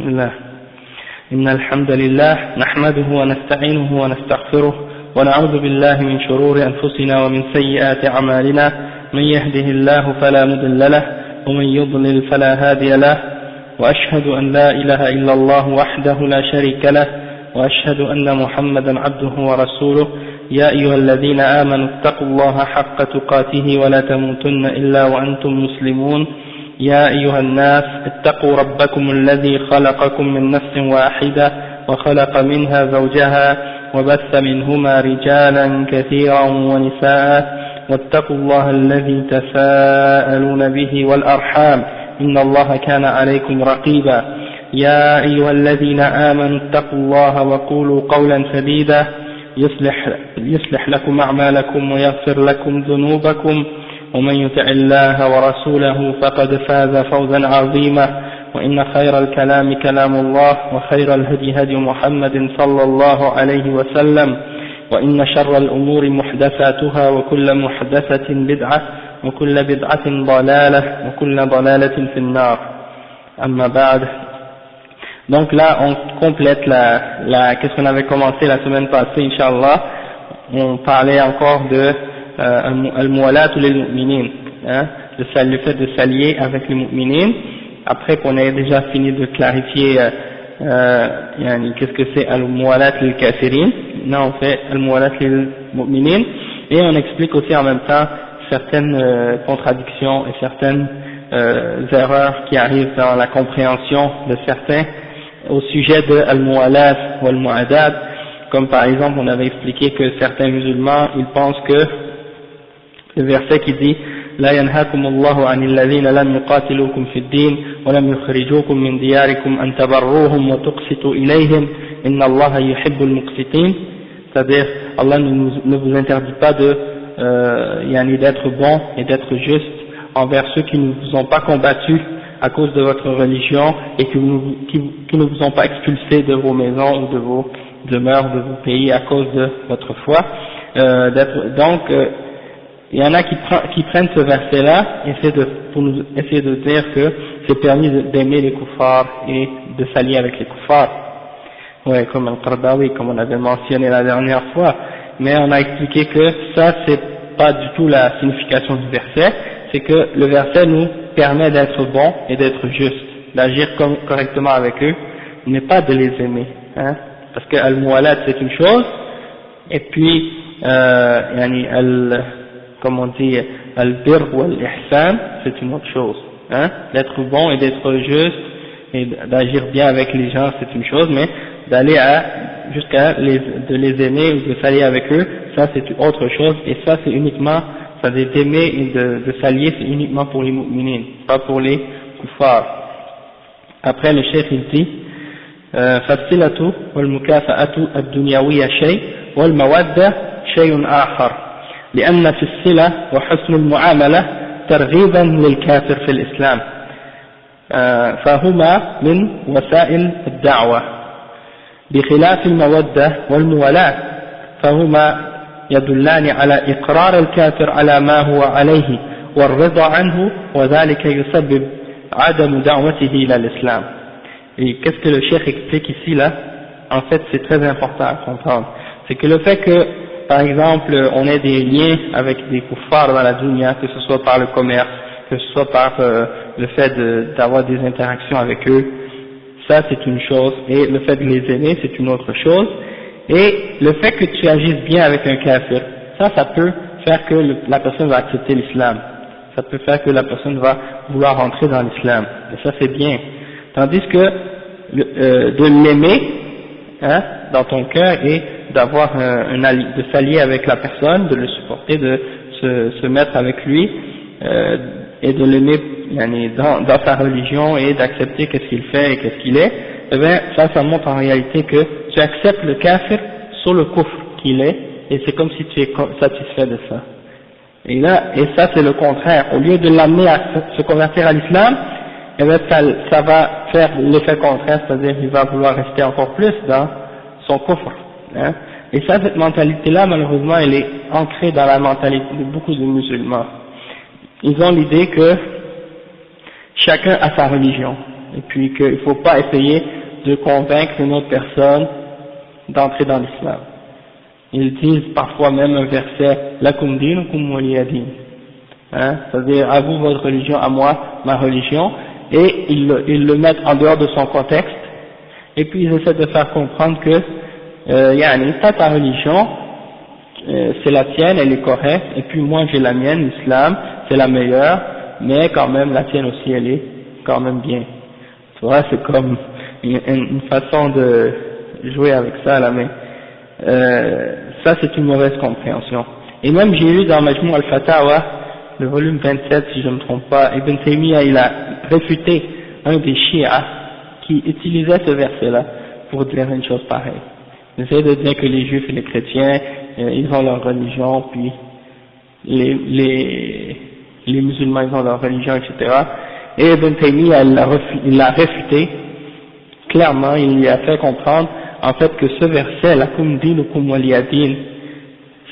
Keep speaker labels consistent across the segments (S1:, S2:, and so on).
S1: بسم الله. إن الحمد لله نحمده ونستعينه ونستغفره ونعوذ بالله من شرور أنفسنا ومن سيئات أعمالنا. من يهده الله فلا مضل له ومن يضلل فلا هادي له، وأشهد أن لا إله إلا الله وحده لا شريك له، وأشهد أن محمدا عبده ورسوله. يا أيها الذين آمنوا اتقوا الله حق تقاته ولا تموتن إلا وأنتم مسلمون. يا أيها الناس اتقوا ربكم الذي خلقكم من نفس واحدة وخلق منها زوجها وبث منهما رجالا كثيرا ونساء، واتقوا الله الذي تساءلون به والأرحام إن الله كان عليكم رقيبا. يا أيها الذين آمنوا اتقوا الله وقولوا قولا سديدا يصلح لكم أعمالكم ويغفر لكم ذنوبكم، ومن يطع الله ورسوله فقد فاز فوزا عظيما. وإن خير الكلام كلام الله، وخير الهدي هدي محمد صلى الله عليه وسلم، وإن شر الأمور محدثاتها وكل محدثة بدعة وكل بدعة ضلالة وكل ضلالة في النار. أما بعد. Donc là on complète qu'est-ce qu'on avait commencé la semaine passée, Inch'Allah. On parlait encore de al-muwalat ou lil-mu'minin, le fait de s'allier avec les mu'minin, après qu'on ait déjà fini de clarifier qu'est-ce que c'est al-muwalat lil-kafirin. Là on fait al-muwalat lil-mu'minin, et on explique aussi en même temps certaines contradictions et certaines erreurs qui arrivent dans la compréhension de certains au sujet de al-muwalat ou al-mu'adad. Comme par exemple on avait expliqué que certains musulmans ils pensent que le verset qui dit لا ينهاكم الله عن الذين لم يقاتلوكم في الدين ولم يخرجوكم من دياركم أن تبروهم وتقسطوا إليهم إن الله يحب المقسطين، c'est-à-dire Allah ne vous interdit pas d'être bon et d'être juste envers ceux qui ne vous ont pas combattu à cause de votre religion et qui ne vous ont pas expulsé de vos maisons ou de vos demeures, de vos pays à cause de votre foi. Il y en a qui prennent ce verset-là pour nous essayer de dire que c'est permis d'aimer les kuffars et de s'allier avec les kuffars. Ouais, comme Al-Qardawi, comme on avait mentionné la dernière fois. Mais on a expliqué que ça, c'est pas du tout la signification du verset. C'est que le verset nous permet d'être bon et d'être juste, d'agir correctement avec eux, mais pas de les aimer. Parce que al-muwalat c'est une chose, et puis comme on dit, al-birr ou al-ihsan, c'est une autre chose. D'être bon et d'être juste et d'agir bien avec les gens, c'est une chose, mais d'aller jusqu'à de les aimer ou de s'allier avec eux, ça c'est une autre chose, et ça c'est uniquement, ça d'aimer et de s'allier, c'est uniquement pour les mu'minin, pas pour les kuffars. Après le cheikh il dit فالصلة والمكافأة الدنيوية شيء والمودة شيء آخر، لأن في الصلة وحسن المعاملة ترغيبا للكافر في الإسلام، فهما من وسائل الدعوة، بخلاف المودة والموالاة فهما يدلان على إقرار الكافر على ما هو عليه والرضا عنه، وذلك يسبب عدم دعوته إلى الإسلام. Et qu'est-ce que le cheikh explique ici là? En fait c'est très important à comprendre, c'est que le fait que par exemple on ait des liens avec des kuffars dans la dunya, que ce soit par le commerce, que ce soit par le fait d'avoir des interactions avec eux, ça c'est une chose, et le fait de les aimer c'est une autre chose. Et le fait que tu agisses bien avec un kafir, ça peut faire que la personne va accepter l'islam, ça peut faire que la personne va vouloir rentrer dans l'islam, et ça c'est bien. Tandis que de l'aimer dans ton cœur et d'avoir de s'allier avec la personne, de le supporter, de se mettre avec lui et de l'aimer dans sa religion et d'accepter qu'est-ce qu'il fait et qu'est-ce qu'il est, eh bien ça montre en réalité que tu acceptes le kafir sur le kufr qu'il est, et c'est comme si tu es satisfait de ça. Et ça c'est le contraire. Au lieu de l'amener à se convertir à l'islam, eh bien ça va faire l'effet contraire, c'est-à-dire qu'il va vouloir rester encore plus dans son kufr. Et ça, cette mentalité-là, malheureusement, elle est ancrée dans la mentalité de beaucoup de musulmans. Ils ont l'idée que chacun a sa religion, et puis qu'il ne faut pas essayer de convaincre une autre personne d'entrer dans l'islam. Ils disent parfois même un verset, lakum dinukum waliya din, c'est-à-dire à vous votre religion, à moi ma religion, et ils le mettent en dehors de son contexte, et puis ils essaient de faire comprendre que ta religion, c'est la tienne, elle est correcte, et puis moi j'ai la mienne, l'islam, c'est la meilleure, mais quand même la tienne aussi elle est quand même bien. Tu vois, c'est comme une façon de jouer avec ça là, mais ça c'est une mauvaise compréhension. Et même j'ai lu dans Majmou al-Fatawa, le volume 27 si je ne me trompe pas, Ibn Taymiyyah il a réfuté un des chiites qui utilisait ce verset là pour dire une chose pareille. Il essaie de dire que les juifs et les chrétiens ils ont leur religion, puis les musulmans ils ont leur religion, etc. Et Ibn Taymiyyah il l'a réfuté clairement, il lui a fait comprendre en fait que ce verset, lakum dinukum waliya din,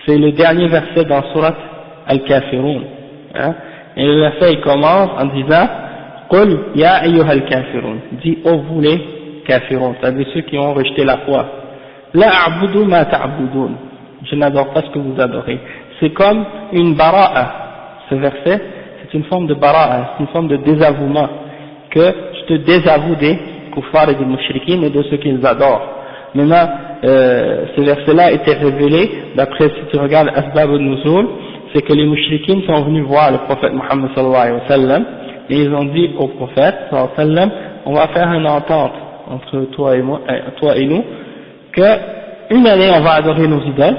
S1: c'est le dernier verset dans Surat Al-Kafirun. Et le verset il commence en disant Qul ya ayyuhal kafirun, dis ô vous les kafirun, c'est-à-dire ceux qui ont rejeté la foi. La a'budu ma ta'budun, je n'adore pas ce que vous adorez. C'est comme une bara'a, ce verset, c'est une forme de bara'a, c'est une forme de désavouement, que je te désavoue des kuffars et des mushrikines et de ceux qu'ils adorent. Maintenant, ce verset-là était révélé, d'après si tu regardes Asbab al-Nuzul, c'est que les mushrikines sont venus voir le prophète Muhammad sallallahu alayhi wa sallam, et ils ont dit au prophète sallallahu alayhi wa sallam, on va faire une entente entre toi et nous, que une année on va adorer nos idoles,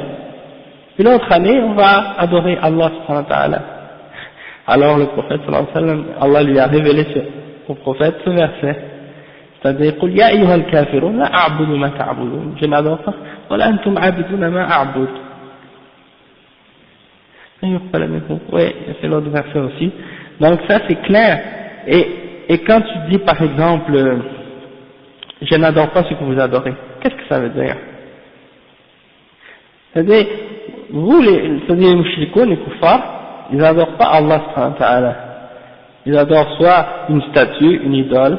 S1: puis l'autre année on va adorer Allah subhanahu wa ta'ala. Alors le prophète sallallahu alayhi wa sallam, Allah lui a révélé au prophète ce verset, c'est-à-dire قل يا أيها الكافرون لا أعبد ما تعبدون, je n'adore pas, ولا أنتم عابدون ما أعبد. Oui, c'est l'autre verset aussi. Donc ça c'est clair. Et quand tu dis par exemple je n'adore pas ce que vous adorez, qu'est-ce que ça veut dire? C'est-à-dire vous c'est-à-dire les mushrikoun, les kuffars, ils n'adorent pas Allah subhanahu wa ta'ala. Ils adorent soit une statue, une idole,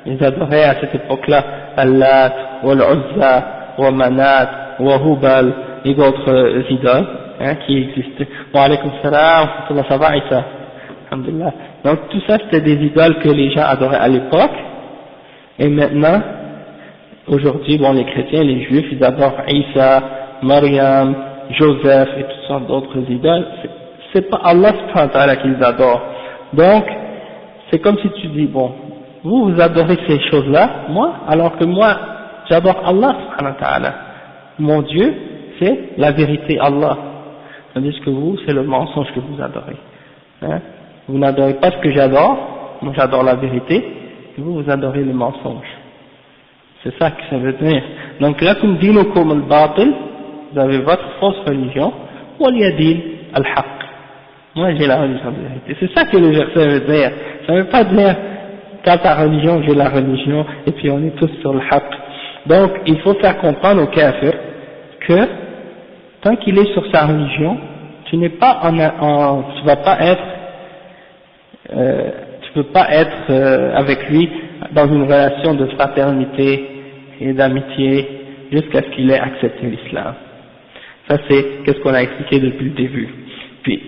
S1: ils adoraient à cette époque-là Allah, wa al-Uzza, wa Manat, wa Hubal et d'autres idoles qui existaient. Wa alaykum salam, wa ça va Isa, alhamdulillah. Donc tout ça c'était des idoles que les gens adoraient à l'époque, et maintenant, aujourd'hui, bon les chrétiens, les juifs, ils adorent Isa, Maryam, Joseph et toutes sortes d'autres idoles. C'est pas Allah subhanahu wa ta'ala qu'ils adorent. Donc, c'est comme si tu dis, bon, vous adorez ces choses-là, moi, alors que moi, j'adore Allah subhanahu wa ta'ala. Mon Dieu, c'est la vérité Allah. Tandis que vous, c'est le mensonge que vous adorez. Vous n'adorez pas ce que j'adore, moi j'adore la vérité, et vous, vous adorez le mensonge. C'est ça que ça veut dire. Donc, lakum dinukum al-batil, vous avez votre fausse religion, waliya din al-haq. Moi j'ai la religion de vérité. C'est ça que le verset veut dire. Ça ne veut pas dire t'as ta religion, j'ai la religion, et puis on est tous sur le haq. Donc il faut faire comprendre au kafir que tant qu'il est sur sa religion, tu n'es pas tu vas pas être, tu peux pas être avec lui dans une relation de fraternité et d'amitié jusqu'à ce qu'il ait accepté l'islam. Ça c'est qu'est-ce qu'on a expliqué depuis le début. Puis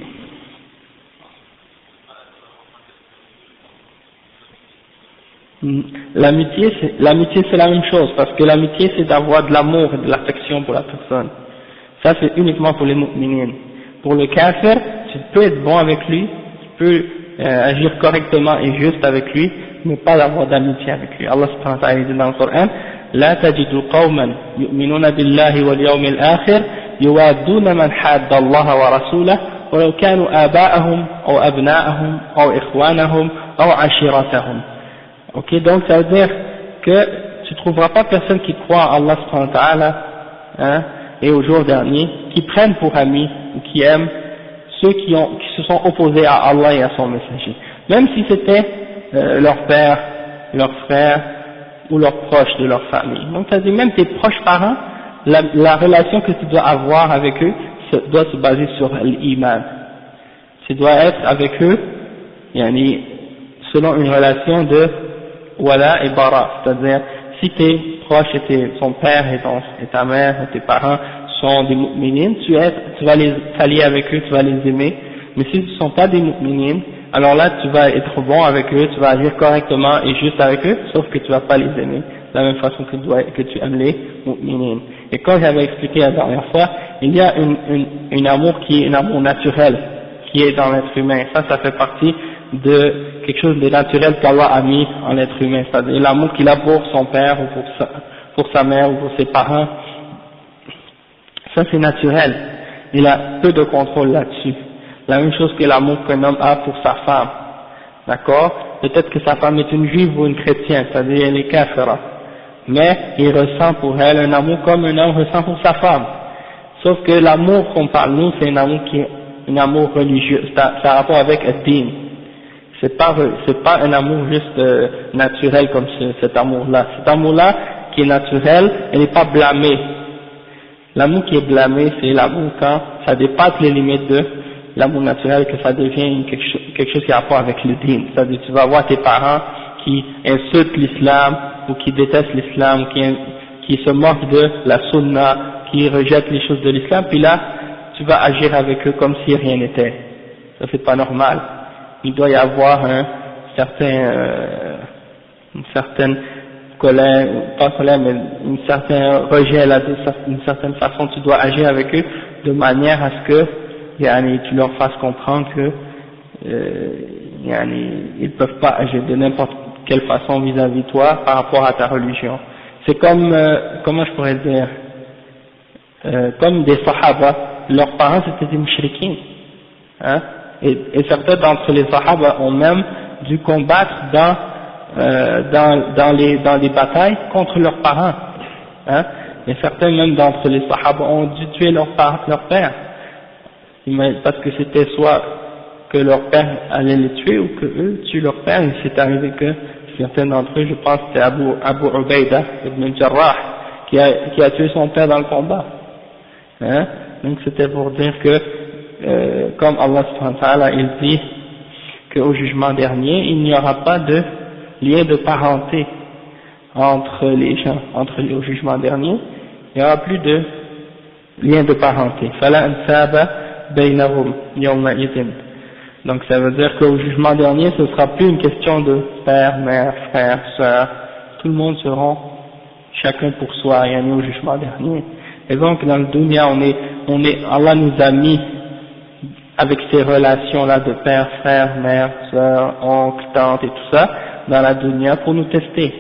S1: l'amitié c'est la même chose, parce que l'amitié c'est d'avoir de l'amour et de l'affection pour la personne. Ça c'est uniquement pour les mu'minines. Pour le kafir, tu peux être bon avec lui, tu peux agir correctement et juste avec lui, mais pas avoir d'amitié avec lui. Allah subhanahu wa ta'ala dit dans le Coran, لا تجد قوما يؤمنون بالله واليوم الآخر يوادون من حاد الله ورسوله ولو كانوا آباءهم أو أبناءهم أو إخوانهم أو عشيرتهم. Ok, donc ça veut dire que tu trouveras pas personne qui croit en Allah subhanahu wa ta'ala et au jour dernier, qui prennent pour amis ou qui aiment ceux qui se sont opposés à Allah et à son messager, même si c'était leur père, leur frère ou leurs proches de leur famille. Donc ça veut dire même tes proches parents, la relation que tu dois avoir avec eux doit se baser sur l'iman. Tu dois être avec eux selon une relation de wala et bara, c'est-à-dire si tes proches ton père et ta mère et tes parents sont des mu'minines, tu vas les s'allier avec eux, tu vas les aimer. Mais s'ils ne sont pas des mu'minines, alors là tu vas être bon avec eux, tu vas agir correctement et juste avec eux, sauf que tu vas pas les aimer de la même façon que tu aimes les mu'minines. Et comme j'avais expliqué la dernière fois, il y a une amour qui est un amour naturel, qui est dans l'être humain. Ça fait partie de quelque chose de naturel qu'Allah a mis en l'être humain, c'est-à-dire l'amour qu'il a pour son père ou pour sa mère ou pour ses parents. Ça c'est naturel, il a peu de contrôle là-dessus. La même chose que l'amour qu'un homme a pour sa femme, d'accord? Peut-être que sa femme est une juive ou une chrétienne, c'est-à-dire elle est kafira, mais il ressent pour elle un amour comme un homme ressent pour sa femme. Sauf que l'amour qu'on parle nous, c'est un amour qui est un amour religieux, ça a rapport avec ad-din. C'est pas un amour juste naturel comme cet amour-là. Cet amour-là qui est naturel, elle n'est pas blâmée. L'amour qui est blâmé, c'est l'amour quand ça dépasse les limites de l'amour naturel, que ça devient quelque chose qui a rapport avec le din. C'est-à-dire tu vas voir tes parents qui insultent l'islam ou qui détestent l'islam, qui se moquent de la sunna, qui rejettent les choses de l'islam, puis là tu vas agir avec eux comme si rien n'était. Ça c'est pas normal. Il doit y avoir une certaine colère, pas colère, mais un certain rejet là, d'une certaine façon, tu dois agir avec eux de manière à ce que tu leur fasses comprendre que ils peuvent pas agir de n'importe quelle façon vis-à-vis de toi par rapport à ta religion. C'est comme, comment je pourrais dire, comme des sahaba, leurs parents c'était des mushrikins, hein, et certains d'entre les sahaba ont même dû combattre dans les batailles contre leurs parents, hein, et certains même d'entre les sahaba ont dû tuer leur père, parce que c'était soit que leur père allait les tuer ou que eux tuent leur père. Et c'est arrivé que certains d'entre eux, je pense que c'était Abu Ubaida ibn Jarrah qui a tué son père dans le combat, hein. Donc c'était pour dire que comme Allah subhanahu wa ta'ala il dit qu'au jugement dernier il n'y aura pas de lien de parenté entre les gens, au jugement dernier il n'y aura plus de lien de parenté. Fala ansaba baynahum yawma idin. Donc ça veut dire qu'au jugement dernier ce sera plus une question de père, mère, frère, sœur, tout le monde seront chacun pour soi au jugement dernier. Et donc dans le dunya Allah nous a mis avec ces relations là de père, frère, mère, sœur, oncle, tante et tout ça dans la dunya pour nous tester,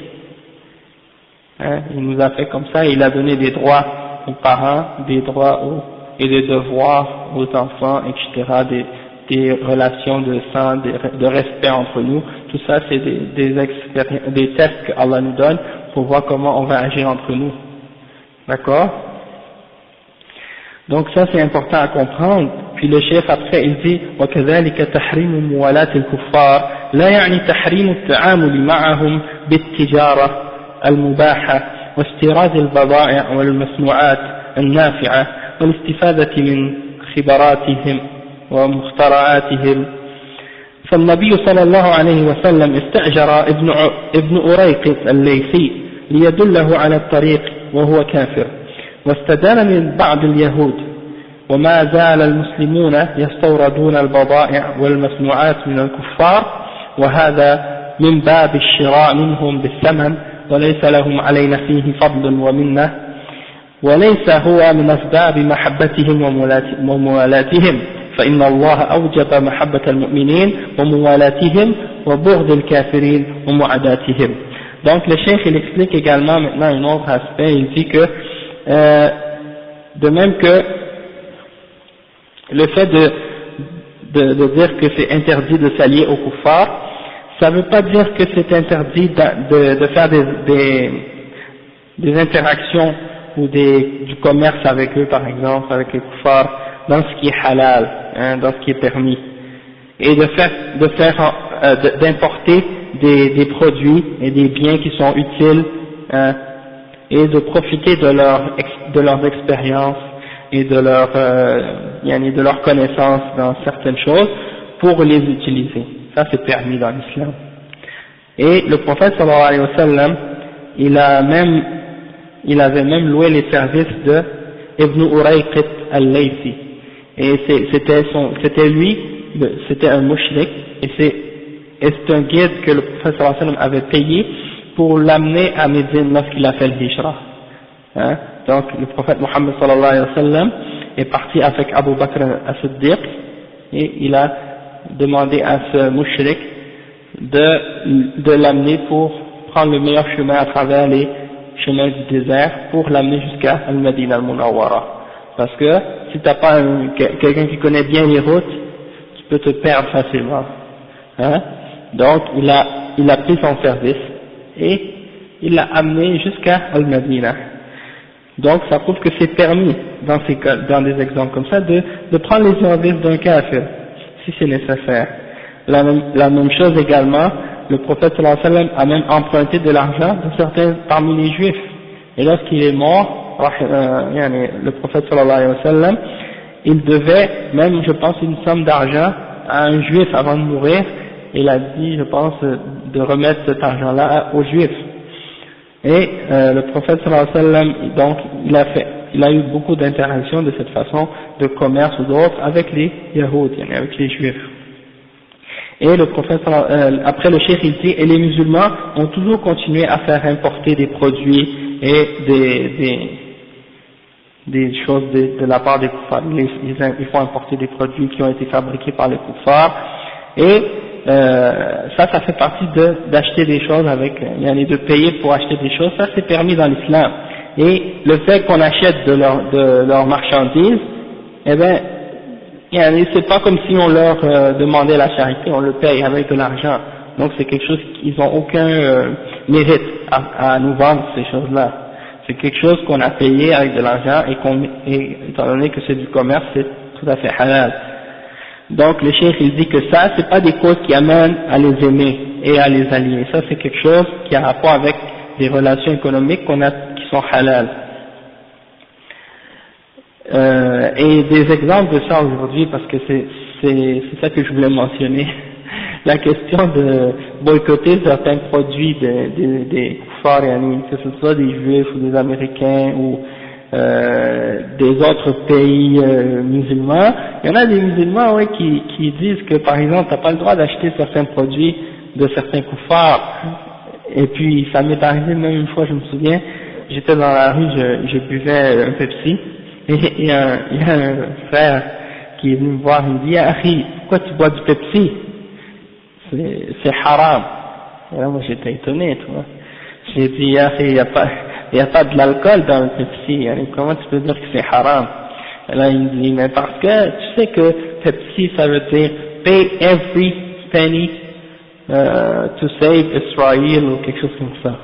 S1: hein, il nous a fait comme ça, il a donné des droits aux parents, des droits et des devoirs aux enfants, etc., des relations de sang, de respect entre nous. Tout ça c'est des tests qu'Allah nous donne pour voir comment on va agir entre nous, d'accord? Donc ça c'est important à comprendre. Puis le chef après il dit وكذلك تحريم موالاة الكفار لا يعني تحريم التعامل معهم بالتجارة المباحة واستيراد البضائع والمصنوعات النافعة والاستفادة من خبراتهم ومخترعاتهم. فالنبي صلى الله عليه وسلم استأجر ابن أريقط الليثي ليدله على الطريق وهو كافر، واستدان من بعض اليهود، وما زال المسلمون يستوردون البضائع والمصنوعات من الكفار، وهذا من باب الشراء منهم بالثمن، وليس لهم علينا فيه فضل ومنة، وليس هو من أسباب محبتهم وموالاتهم، فإن الله أوجب محبة المؤمنين وموالاتهم وبغض الكافرين ومعاداتهم. Donc le cheikh il explique également maintenant un autre aspect, il dit que de même que le fait de dire que c'est interdit de s'allier aux kuffars, ça ne veut pas dire que c'est interdit de faire des interactions ou du commerce avec eux, par exemple, avec les kuffars, dans ce qui est halal, hein, dans ce qui est permis, et d'importer des produits et des biens qui sont utiles, hein, et de profiter de leurs expériences et de leur connaissance dans certaines choses pour les utiliser. Ça c'est permis dans l'islam. Et le prophète sallallahu alayhi wa sallam il avait même loué les services de Ibn Urayqit al-Laythi, et c'était lui, c'était un mushrik, et c'est un guide que le prophète sallallahu alayhi wa sallam avait payé pour l'amener à Médine lorsqu'il a fait le hijra. Hein? Donc le prophète Mohammed sallallahu alayhi wa sallam est parti avec Abu Bakr as-Siddiq, et il a demandé à ce mushrik de l'amener pour prendre le meilleur chemin à travers les chemins du désert pour l'amener jusqu'à Al-Madinah al-Munawwara. Parce que si t'as pas quelqu'un qui connaît bien les routes, tu peux te perdre facilement. Hein? Donc il a pris son service et il l'a amené jusqu'à Al-Madinah. Donc ça prouve que c'est permis dans des exemples comme ça de prendre les services d'un kafir si c'est nécessaire. La même chose également, le prophète sallallahu alayhi wa sallam a même emprunté de l'argent de certains parmi les juifs, et lorsqu'il est mort, le prophète sallallahu alayhi wa sallam, il devait même, je pense, une somme d'argent à un juif avant de mourir. Il a dit, je pense, de remettre cet argent-là aux juifs. Et le prophète sallallahu alayhi wa sallam, donc, il a eu beaucoup d'interactions de cette façon, de commerce ou d'autres, avec les Yahoud, avec les juifs. Et le prophète, après le cheikh, il dit, et les musulmans ont toujours continué à faire importer des produits et des choses de la part des kuffars. Ils font importer des produits qui ont été fabriqués par les kuffars, et ça fait partie d'acheter des choses de payer pour acheter des choses, ça c'est permis dans l'islam. Et le fait qu'on achète de leurs marchandises, eh ben, c'est pas comme si on leur demandait la charité, on le paye avec de l'argent. Donc c'est quelque chose qu'ils n'ont aucun mérite à nous vendre ces choses-là. C'est quelque chose qu'on a payé avec de l'argent et étant donné que c'est du commerce, c'est tout à fait halal. Donc le cheikh il dit que ça, c'est pas des causes qui amènent à les aimer et à les allier. Ça c'est quelque chose qui a rapport avec des relations économiques qui sont halal. Et des exemples de ça aujourd'hui, parce que c'est ça que je voulais mentionner, la question de boycotter certains produits des kuffars, que ce soit des juifs ou des américains ou des autres pays musulmans. Il y en a des musulmans qui disent que par exemple t'as pas le droit d'acheter certains produits de certains kuffars. Et puis ça m'est arrivé même une fois, je me souviens, j'étais dans la rue, je buvais un Pepsi. Et il y a un frère qui est venu me voir, il me dit, Akhi, pourquoi tu bois du Pepsi? C'est haram. Et là, moi, j'étais étonné, tu vois. J'ai dit, Akhi, il n'y a pas de l'alcool dans le Pepsi. Comment tu peux dire que c'est haram? Et là, il me dit, mais parce que tu sais que Pepsi, ça veut dire pay every penny to save Israel ou quelque chose comme ça.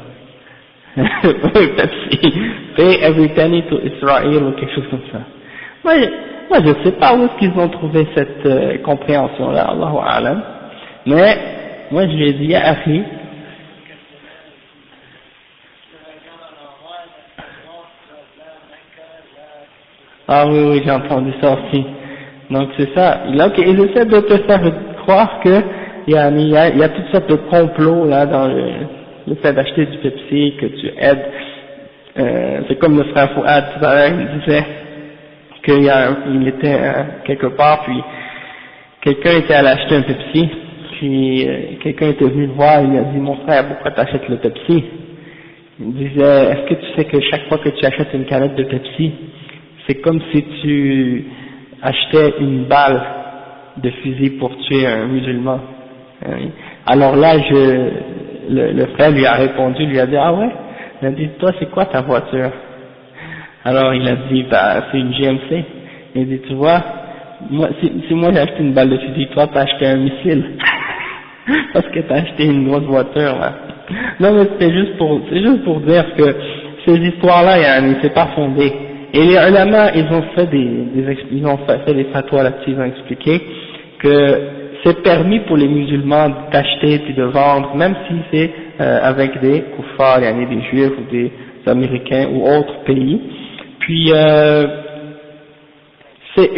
S1: Pepsi, pay every penny to Israel ou quelque chose comme ça. Moi je sais pas où est-ce qu'ils ont trouvé cette compréhension-là, Allahu A'lam. Mais moi je lui ai dit, Akhi, ah oui, j'ai entendu ça aussi. Donc c'est ça. Donc ils essaient de te faire croire que il y a toutes sortes de complots là dans le fait d'acheter du Pepsi, que tu aides, c'est comme le frère Fouad tout à l'heure, il disait qu'il était quelque part, puis quelqu'un était allé acheter un Pepsi, puis quelqu'un était venu le voir, il lui a dit, mon frère, pourquoi tu achètes le Pepsi? Il disait, est-ce que tu sais que chaque fois que tu achètes une canette de Pepsi, c'est comme si tu achetais une balle de fusil pour tuer un musulman? Alors là, le frère lui a répondu, lui a dit, ah ouais? Il a dit, toi c'est quoi ta voiture? Alors il a dit, bah c'est une GMC. Il a dit, tu vois, si moi j'ai acheté une balle de fusil, toi t'as acheté un missile. Parce que t'as acheté une grosse voiture là. Non mais c'est juste pour dire que ces histoires-là, c'est pas fondé. Et les ulama, ils ont fait des fatwas là-dessus, ils ont expliqué que c'est permis pour les musulmans d'acheter puis de vendre, même si c'est avec des kuffars, des juifs ou des américains ou autres pays. Puis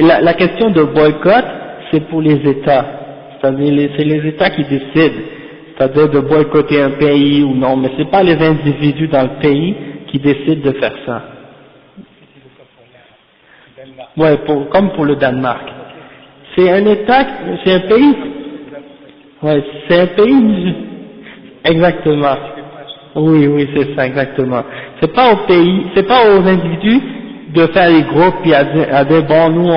S1: la question de boycott, c'est pour les États, c'est-à-dire c'est les États qui décident. c'est-à-dire de boycotter un pays ou non, mais c'est pas les individus dans le pays qui décident de faire ça. Ouais, comme pour le Danemark. C'est un État, c'est un pays. Ouais, c'est un pays. Exactement. Oui, c'est ça, exactement. C'est pas au pays, c'est pas aux individus de faire les groupes et à dire bon, nous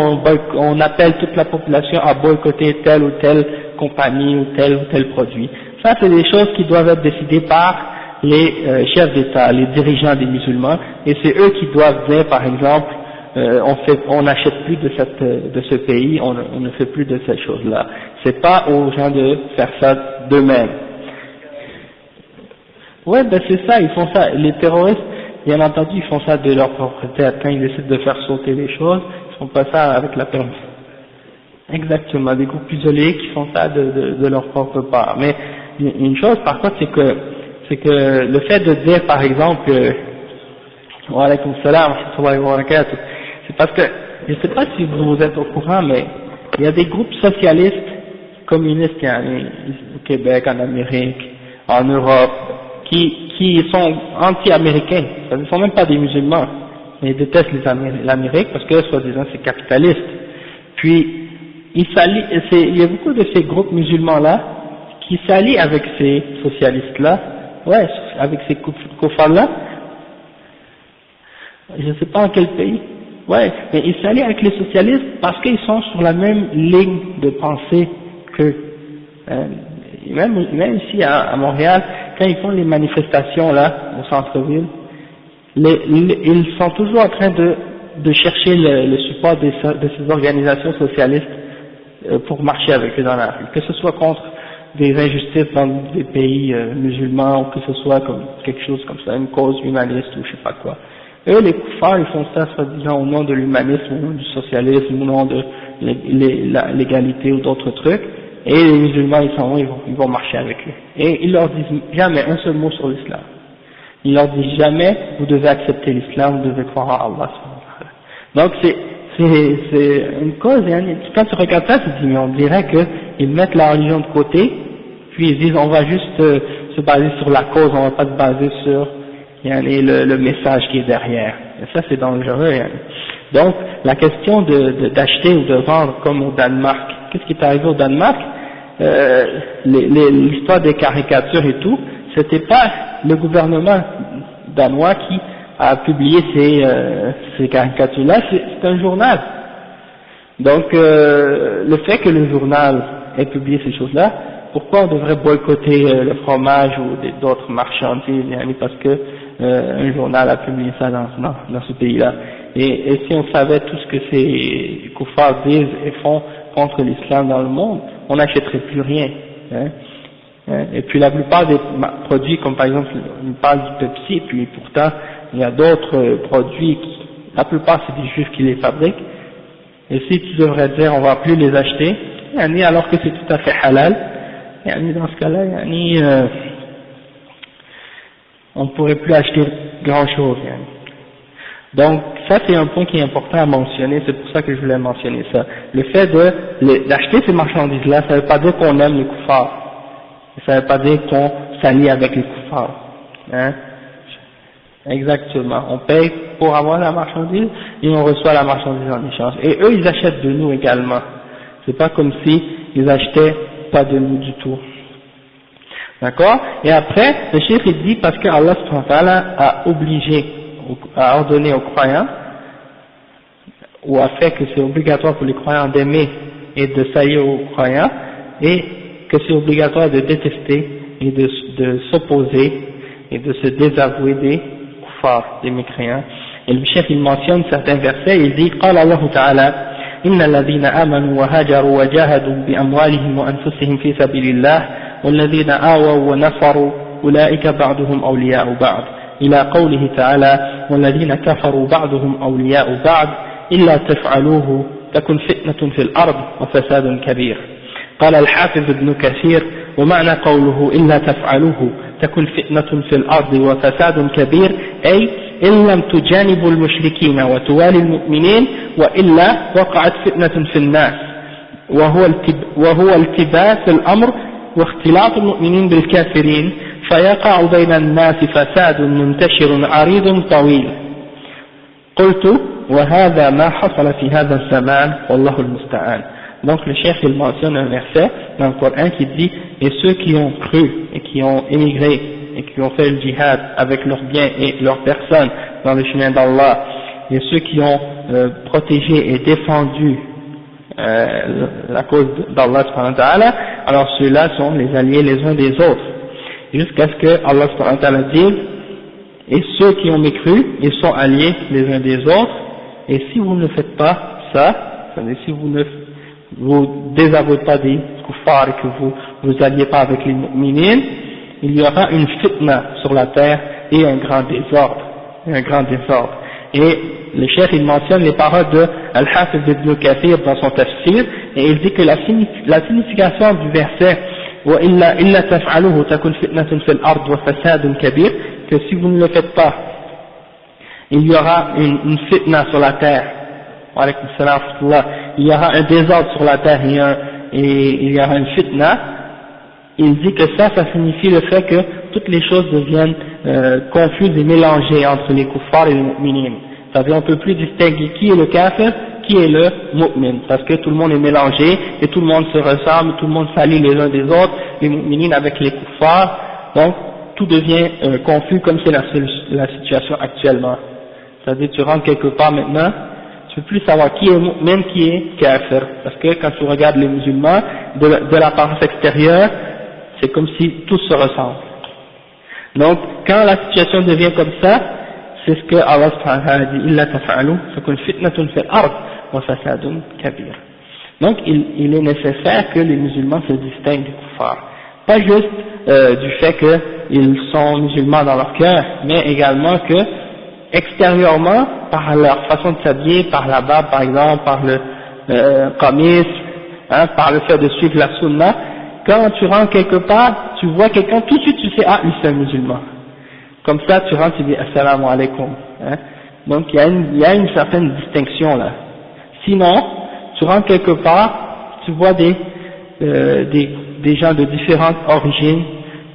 S1: on appelle toute la population à boycotter telle ou telle compagnie ou tel produit. Ça, c'est des choses qui doivent être décidées par les chefs d'État, les dirigeants des musulmans, et c'est eux qui doivent dire, par exemple, on n'achète plus de ce pays, on ne fait plus de ces choses-là. C'est pas aux gens de faire ça d'eux-mêmes. Ouais, ben c'est ça, ils font ça. Les terroristes, bien entendu, ils font ça de leur propre tête. Quand ils décident de faire sauter les choses, ils font pas ça avec la permission. Exactement, des groupes isolés qui font ça de leur propre part. Mais une chose, par contre, c'est que le fait de dire, par exemple, wa alaykoum salam, wa rahmatullahi wa barakatuh, c'est parce que, je ne sais pas si vous êtes au courant, mais il y a des groupes socialistes, communistes au Québec, en Amérique, en Europe, qui sont anti-américains. Ils ne sont même pas des musulmans, mais ils détestent l'Amérique parce que, soi-disant, c'est capitaliste. Puis, il y a beaucoup de ces groupes musulmans-là qui s'allient avec ces socialistes-là, ouais, avec ces koufars-là. Je ne sais pas en quel pays. Ouais, mais ils s'allient avec les socialistes parce qu'ils sont sur la même ligne de pensée qu'eux. Même ici à Montréal, quand ils font les manifestations là, au centre-ville, ils sont toujours en train de chercher le support de ces organisations socialistes pour marcher avec eux dans la rue, que ce soit contre des injustices dans des pays musulmans, ou que ce soit comme quelque chose comme ça, une cause humaniste ou je sais pas quoi. Eux, les koufars, ils font ça, soi-disant, au nom de l'humanisme, au nom du socialisme, au nom de l'égalité ou d'autres trucs, et les musulmans, ils vont marcher avec eux. Et ils leur disent jamais un seul mot sur l'islam. Ils leur disent jamais, vous devez accepter l'islam, vous devez croire en Allah. Donc c'est une cause, quand tu regardes ça, tu te dis, mais on dirait qu'ils mettent la religion de côté, puis ils disent, on va juste se baser sur la cause, on va pas se baser sur le message qui est derrière. Et ça, c'est dangereux. Donc, la question d'acheter ou de vendre comme au Danemark, qu'est-ce qui est arrivé au Danemark? L'histoire des caricatures et tout, c'était pas le gouvernement danois qui a publié ces caricatures-là, c'est un journal. Donc, le fait que le journal ait publié ces choses-là, pourquoi on devrait boycotter le fromage ou d'autres marchandises, parce que un journal a publié ça dans ce pays-là. Et si on savait tout ce que ces koufars disent et font contre l'islam dans le monde, on n'achèterait plus rien. Et puis la plupart des produits, comme par exemple, on parle du Pepsi, et puis pourtant, il y a d'autres produits, la plupart c'est des juifs qui les fabriquent, et si tu devrais dire on va plus les acheter, alors que c'est tout à fait halal, dans ce cas-là, on ne pourrait plus acheter grand chose. Donc ça c'est un point qui est important à mentionner, c'est pour ça que je voulais mentionner ça. Le fait d'acheter ces marchandises-là, ça ne veut pas dire qu'on aime les koufars, ça ne veut pas dire qu'on s'allie avec les koufars. Exactement, on paye pour avoir la marchandise et on reçoit la marchandise en échange. Et eux ils achètent de nous également, c'est pas comme si ils achetaient pas de nous du tout. D'accord? Et après, le cheikh il dit parce que Allah subhanahu wa ta'ala a ordonné aux croyants, ou a fait que c'est obligatoire pour les croyants d'aimer et de s'allier aux croyants, et que c'est obligatoire de détester et de s'opposer et de se désavouer des kuffars, des mécréants. Et le cheikh il mentionne certains versets, il dit قال الله تعالى إن الذين آمنوا وهاجروا وجاهدوا بأموالهم وأنفسهم في سبيل الله والذين آووا ونصروا أولئك بعضهم أولياء بعض إلى قوله تعالى والذين كفروا بعضهم أولياء بعض إلا تفعلوه تكن فتنة في الأرض وفساد كبير. قال الحافظ ابن كثير ومعنى قوله إلا تفعلوه تكن فتنة في الأرض وفساد كبير أي إن لم تجانبوا المشركين وتوالي المؤمنين وإلا وقعت فتنة في الناس وهو التباس الأمر واختلاط المؤمنين بالكافرين فيقع بين الناس فساد منتشر عريض طويل. قلت وهذا ما حصل في هذا الزمان والله المستعان. Donc le chef il mentionne un verset dans le Coran qui dit et ceux qui ont cru et qui ont émigré et qui ont fait le djihad avec leurs biens et leurs personnes dans le chemin d'Allah, et ceux qui ont protégé et défendu la cause d'Allah subhanahu wa ta'ala, alors ceux-là sont les alliés les uns des autres, jusqu'à ce que Allah subhanahu wa ta'ala dise et ceux qui ont mécru, ils sont alliés les uns des autres, et si vous ne faites pas ça, c'est-à-dire si vous désavouez pas des kuffars et que vous alliez pas avec les mu'minin, il y aura une fitna sur la terre et un grand désordre. Et le chef il mentionne les paroles de Al-Hafiz ibn Kathir dans son tafsir, et il dit que la signification du verset وَإِلَّا إِلَّا تَفْعَلُهُ تَكُنْ فِتْنَةٌ فِي الْأَرْضِ وَفَسَادٌ كَبِيرٌ, que si vous ne le faites pas, il y aura une fitna sur la terre, il y aura un désordre sur la terre et il y aura une fitna. Il dit que ça signifie le fait que toutes les choses deviennent confuses et mélangées entre les kuffars et les mu'minin. C'est-à-dire on ne peut plus distinguer qui est le kafir, qui est le mu'min, parce que tout le monde est mélangé et tout le monde se ressemble, tout le monde s'allie les uns des autres, les mu'minin avec les kuffars, donc tout devient confus comme c'est la situation actuellement. C'est-à-dire tu rentres quelque part maintenant, tu ne peux plus savoir qui est mu'min, qui est kafir, parce que quand tu regardes les musulmans, de l'apparence extérieure, c'est comme si tous se ressemblent. Donc, quand la situation devient comme ça, c'est ce que Allah subhanahu wa ta'ala dit, إِلَّا تَفْعَلُوا فَكُنْ فِتْنَةٌ فِي الْأَرْضِ وَفَسَادٌ كَبِيرٌ. Donc, il est nécessaire que les musulmans se distinguent des kuffars. Pas juste du fait qu'ils sont musulmans dans leur cœur, mais également que, extérieurement, par leur façon de s'habiller, par la barbe par exemple, par le qamis, par le fait de suivre la sunna, quand tu rentres quelque part, tu vois quelqu'un, tout de suite tu sais, ah, lui c'est un musulman. Comme ça, tu rentres, tu dis assalamu alaikum. Donc il y a une certaine distinction là. Sinon, tu rentres quelque part, tu vois des gens de différentes origines,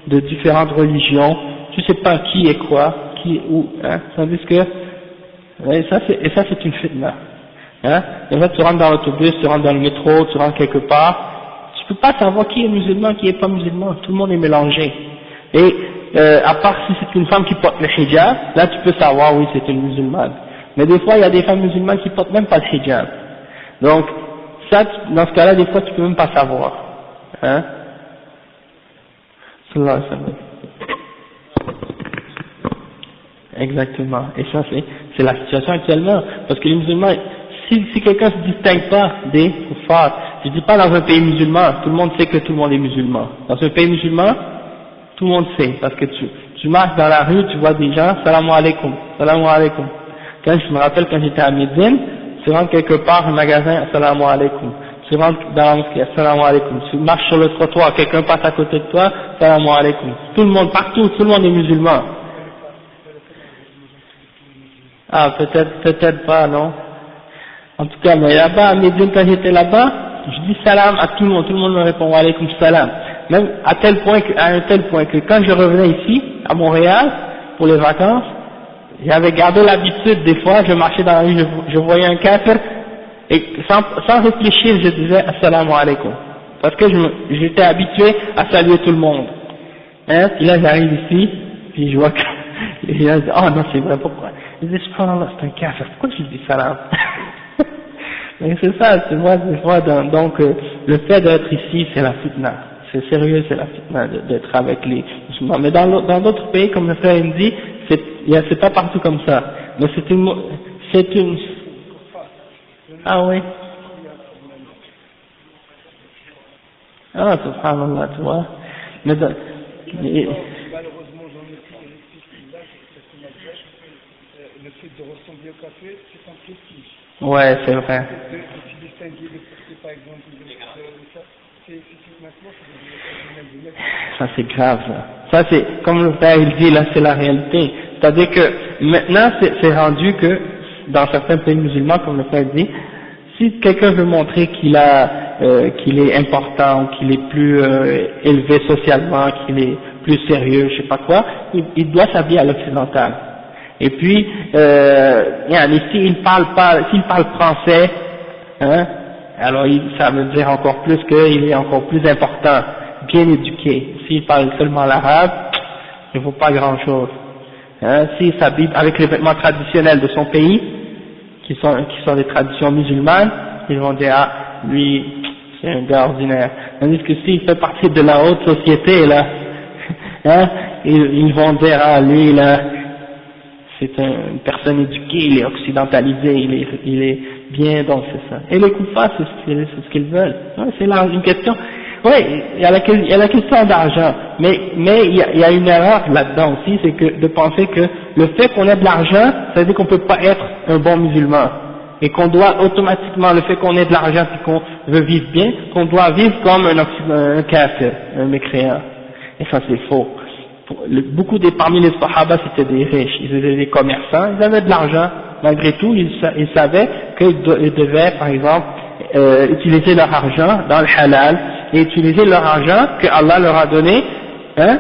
S1: de différentes religions, tu sais pas qui est quoi, qui est où, tandis que, et ça c'est une fitna. En fait, tu rentres dans l'autobus, tu rentres dans le métro, tu rentres quelque part, tu peux pas savoir qui est musulman, qui est pas musulman, tout le monde est mélangé. Et à part si c'est une femme qui porte le hijab, là tu peux savoir oui c'est une musulmane. Mais des fois il y a des femmes musulmanes qui portent même pas le hijab. Donc ça, dans ce cas-là, des fois tu peux même pas savoir. Sallallahu alayhi wa sallam. Exactement. Et ça c'est la situation actuellement, parce que les musulmans, si quelqu'un se distingue pas des kuffars, je dis pas dans un pays musulman, tout le monde sait que tout le monde est musulman. Dans un pays musulman, tout le monde sait, parce que tu marches dans la rue, tu vois des gens, salam alaikum, salam alaikum. Quand je me rappelle quand j'étais à Médine, tu rentres quelque part, un magasin, salam alaikum. Tu rentres dans la mosquée, salam alaikum. Tu marches sur le trottoir, quelqu'un passe à côté de toi, salam alaikum. Tout le monde, partout, tout le monde est musulman. Ah, peut-être pas, non. En tout cas, mais là-bas, à Médine, quand j'étais là-bas, je dis salam à tout le monde me répond wa alaykoum salam. Même à un tel point que quand je revenais ici, à Montréal, pour les vacances, j'avais gardé l'habitude, des fois, je marchais dans la rue, je voyais un kafir, et sans réfléchir, je disais assalamu alaikum. Parce que j'étais habitué à saluer tout le monde. Puis là, j'arrive ici, puis je vois que les gens disent, oh non, c'est vrai, pourquoi? Ils disent, subhanallah, c'est un kafir, pourquoi je dis salam? Mais c'est ça, tu vois, des fois, donc, le fait d'être ici, c'est la fitna. C'est sérieux, c'est la fitna d'être avec les musulmans. Mais dans d'autres pays, comme le frère il dit, c'est pas partout comme ça. Mais c'est une, ah oui. Ah, subhanallah, tu vois. Mais
S2: malheureusement, j'en ai pris le fait de ressembler au café, c'est un prestige.
S1: Ouais, c'est vrai.
S2: De distinguer les cafés, par exemple,
S1: ça c'est grave, ça c'est, comme le père il dit là, c'est la réalité. C'est-à-dire que maintenant c'est rendu que dans certains pays musulmans, comme le père dit, si quelqu'un veut montrer qu'il est important, qu'il est plus élevé socialement, qu'il est plus sérieux, je sais pas quoi, il doit s'habiller à l'occidental. Et puis, s'il parle français, hein, alors ça veut dire encore plus qu'il est encore plus important, bien éduqué. S'il parle seulement l'arabe, il ne vaut pas grand chose. Hein, s'il s'habille avec les vêtements traditionnels de son pays, qui sont des traditions musulmanes, ils vont dire, ah, lui, c'est un gars ordinaire. Tandis que s'il fait partie de la haute société, là, hein, ils vont dire, ah, lui, là, c'est une personne éduquée, il est occidentalisé, il est bien, donc c'est ça. Et les koufars, c'est ce qu'ils veulent. Ouais, c'est là une question. Oui, il y a la question d'argent, mais il y a une erreur là-dedans aussi, c'est que de penser que le fait qu'on ait de l'argent, ça veut dire qu'on peut pas être un bon musulman, et qu'on doit automatiquement, le fait qu'on ait de l'argent et qu'on veut vivre bien, qu'on doit vivre comme un kafir, un mécréant. Et ça c'est faux. Beaucoup parmi les sahaba c'était des riches, ils étaient des commerçants, ils avaient de l'argent, malgré tout ils savaient qu'ils devaient par exemple utiliser leur argent dans le halal et utiliser leur argent que Allah leur a donné, hein,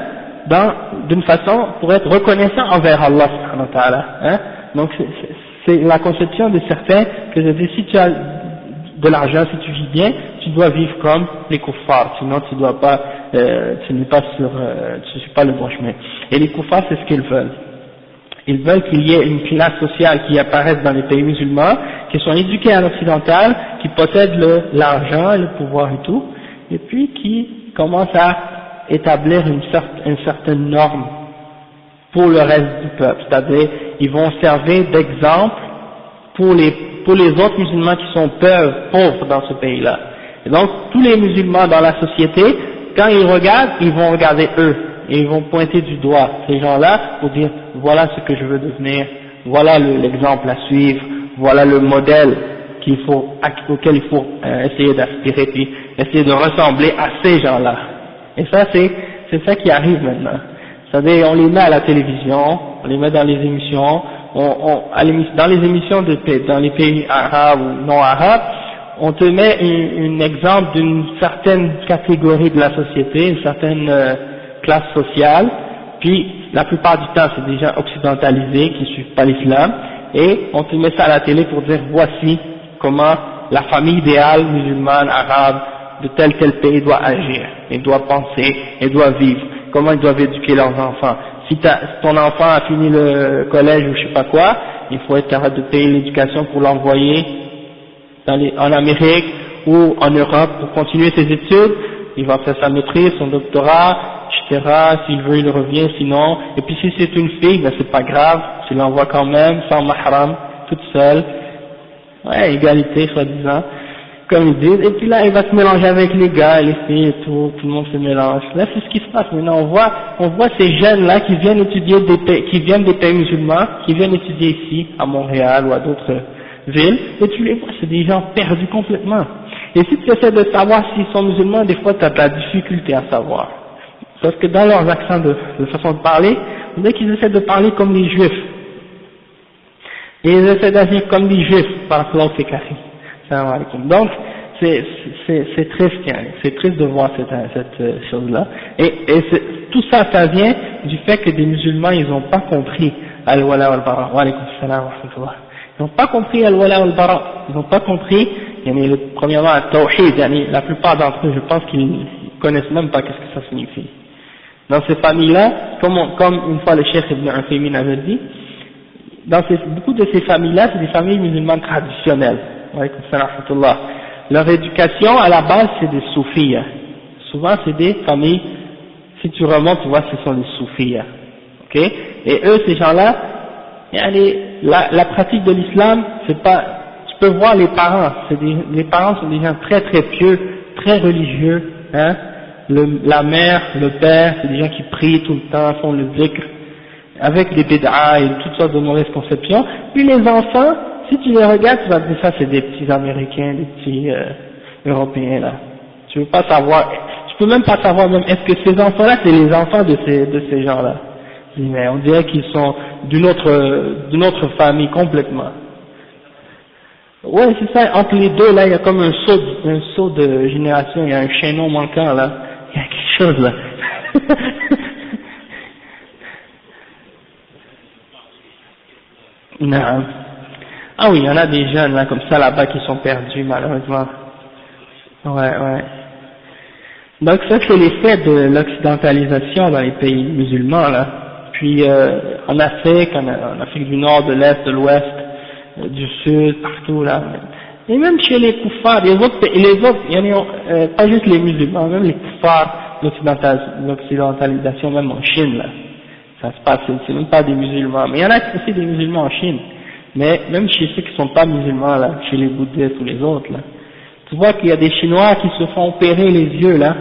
S1: d'une façon pour être reconnaissant envers Allah subhanahu wa ta'ala, hein. Donc c'est la conception de certains que je dis, si tu as de l'argent, si tu vis bien, tu dois vivre comme les kuffars, sinon tu dois pas, tu n'es pas tu suis pas le bon chemin. Et les kuffars, c'est ce qu'ils veulent. Ils veulent qu'il y ait une classe sociale qui apparaisse dans les pays musulmans, qui sont éduqués à l'occidental, qui possèdent l'argent et le pouvoir et tout, et puis qui commencent à établir une certaine norme pour le reste du peuple. C'est-à-dire, ils vont servir d'exemple pour les autres musulmans qui sont pauvres dans ce pays-là. Et donc, tous les musulmans dans la société, quand ils regardent, ils vont regarder eux, et ils vont pointer du doigt ces gens-là pour dire, voilà ce que je veux devenir, voilà l'exemple à suivre, voilà le modèle auquel il faut essayer d'aspirer, puis essayer de ressembler à ces gens-là. Et ça, c'est ça qui arrive maintenant. C'est-à-dire, on les met à la télévision, on les met dans les émissions, dans les émissions dans les pays arabes ou non arabes, on te met un exemple d'une certaine catégorie de la société, une certaine classe sociale, puis la plupart du temps c'est des gens occidentalisés qui suivent pas l'islam, et on te met ça à la télé pour dire voici comment la famille idéale musulmane, arabe, de tel pays doit agir, et doit penser, et doit vivre, comment ils doivent éduquer leurs enfants. Si ton enfant a fini le collège ou je sais pas quoi, il faut être capable de payer l'éducation pour l'envoyer en Amérique ou en Europe pour continuer ses études. Il va faire sa maîtrise, son doctorat, etc. S'il veut, il revient, sinon. Et puis si c'est une fille, ben c'est pas grave, tu l'envoies quand même, sans mahram, toute seule. Ouais, égalité, soi-disant, comme ils disent. Et puis là, il va se mélanger avec les gars, les filles et tout le monde se mélange. Là, c'est ce qui se passe. Maintenant, on voit ces jeunes-là qui viennent étudier qui viennent des pays musulmans, qui viennent étudier ici, à Montréal ou à d'autres villes, et tu les vois, c'est des gens perdus complètement. Et si tu essaies de savoir s'ils sont musulmans, des fois, tu as de la difficulté à savoir. Parce que dans leurs accents de façon de parler, on dirait qu'ils essaient de parler comme les juifs. Et ils essaient d'agir comme les juifs, par rapport au Fekari. Donc, c'est triste, hein. C'est triste de voir cette chose-là. Et tout ça, ça vient du fait que des musulmans, ils n'ont pas compris al-wala wal-bara. Wa alaykum salam wa rahmatullah. Ils n'ont pas compris al-wala wal-bara. Ils n'ont pas compris, premièrement, al-tawhid, la plupart d'entre eux, je pense qu'ils connaissent même pas qu'est-ce que ça signifie. Dans ces familles-là, comme une fois le cheikh Ibn Uthaymin avait dit, beaucoup de ces familles-là, c'est des familles musulmanes traditionnelles. Wa alaykum salam wa rahmatullah. Leur éducation, à la base, c'est des soufis. Souvent, c'est des familles, si tu remontes, tu vois, ce sont des soufis. Ok? Et eux, ces gens-là, la pratique de l'islam, c'est pas, tu peux voir les parents, les parents sont des gens très très pieux, très religieux, hein? La mère, le père, c'est des gens qui prient tout le temps, font le zikr, avec des bid'a et toutes sortes de mauvaises conceptions. Puis les enfants, si tu les regardes, tu vas te dire ça, c'est des petits Américains, des petits Européens là. Tu veux pas savoir, tu peux même pas savoir même est-ce que ces enfants-là, c'est les enfants de ces gens-là. Mais on dirait qu'ils sont d'une autre famille complètement. Ouais, c'est ça, entre les deux, là, il y a comme un saut de génération, il y a un chaînon manquant, là. Il y a quelque chose, là. Non. Ah oui, il y en a des jeunes, là, comme ça, là-bas, qui sont perdus, malheureusement. Ouais. Donc ça, c'est l'effet de l'occidentalisation dans les pays musulmans, là. Puis, en Afrique, en Afrique du Nord, de l'Est, de l'Ouest, du Sud, partout, là. Et même chez les koufars, les autres, il y en a, pas juste les musulmans, même les koufars, l'occidentalisation, même en Chine, là. Ça se passe, c'est même pas des musulmans. Mais il y en a aussi des musulmans en Chine. Mais même chez ceux qui sont pas musulmans, là, chez les bouddhistes ou les autres, là. Tu vois qu'il y a des Chinois qui se font opérer les yeux, là,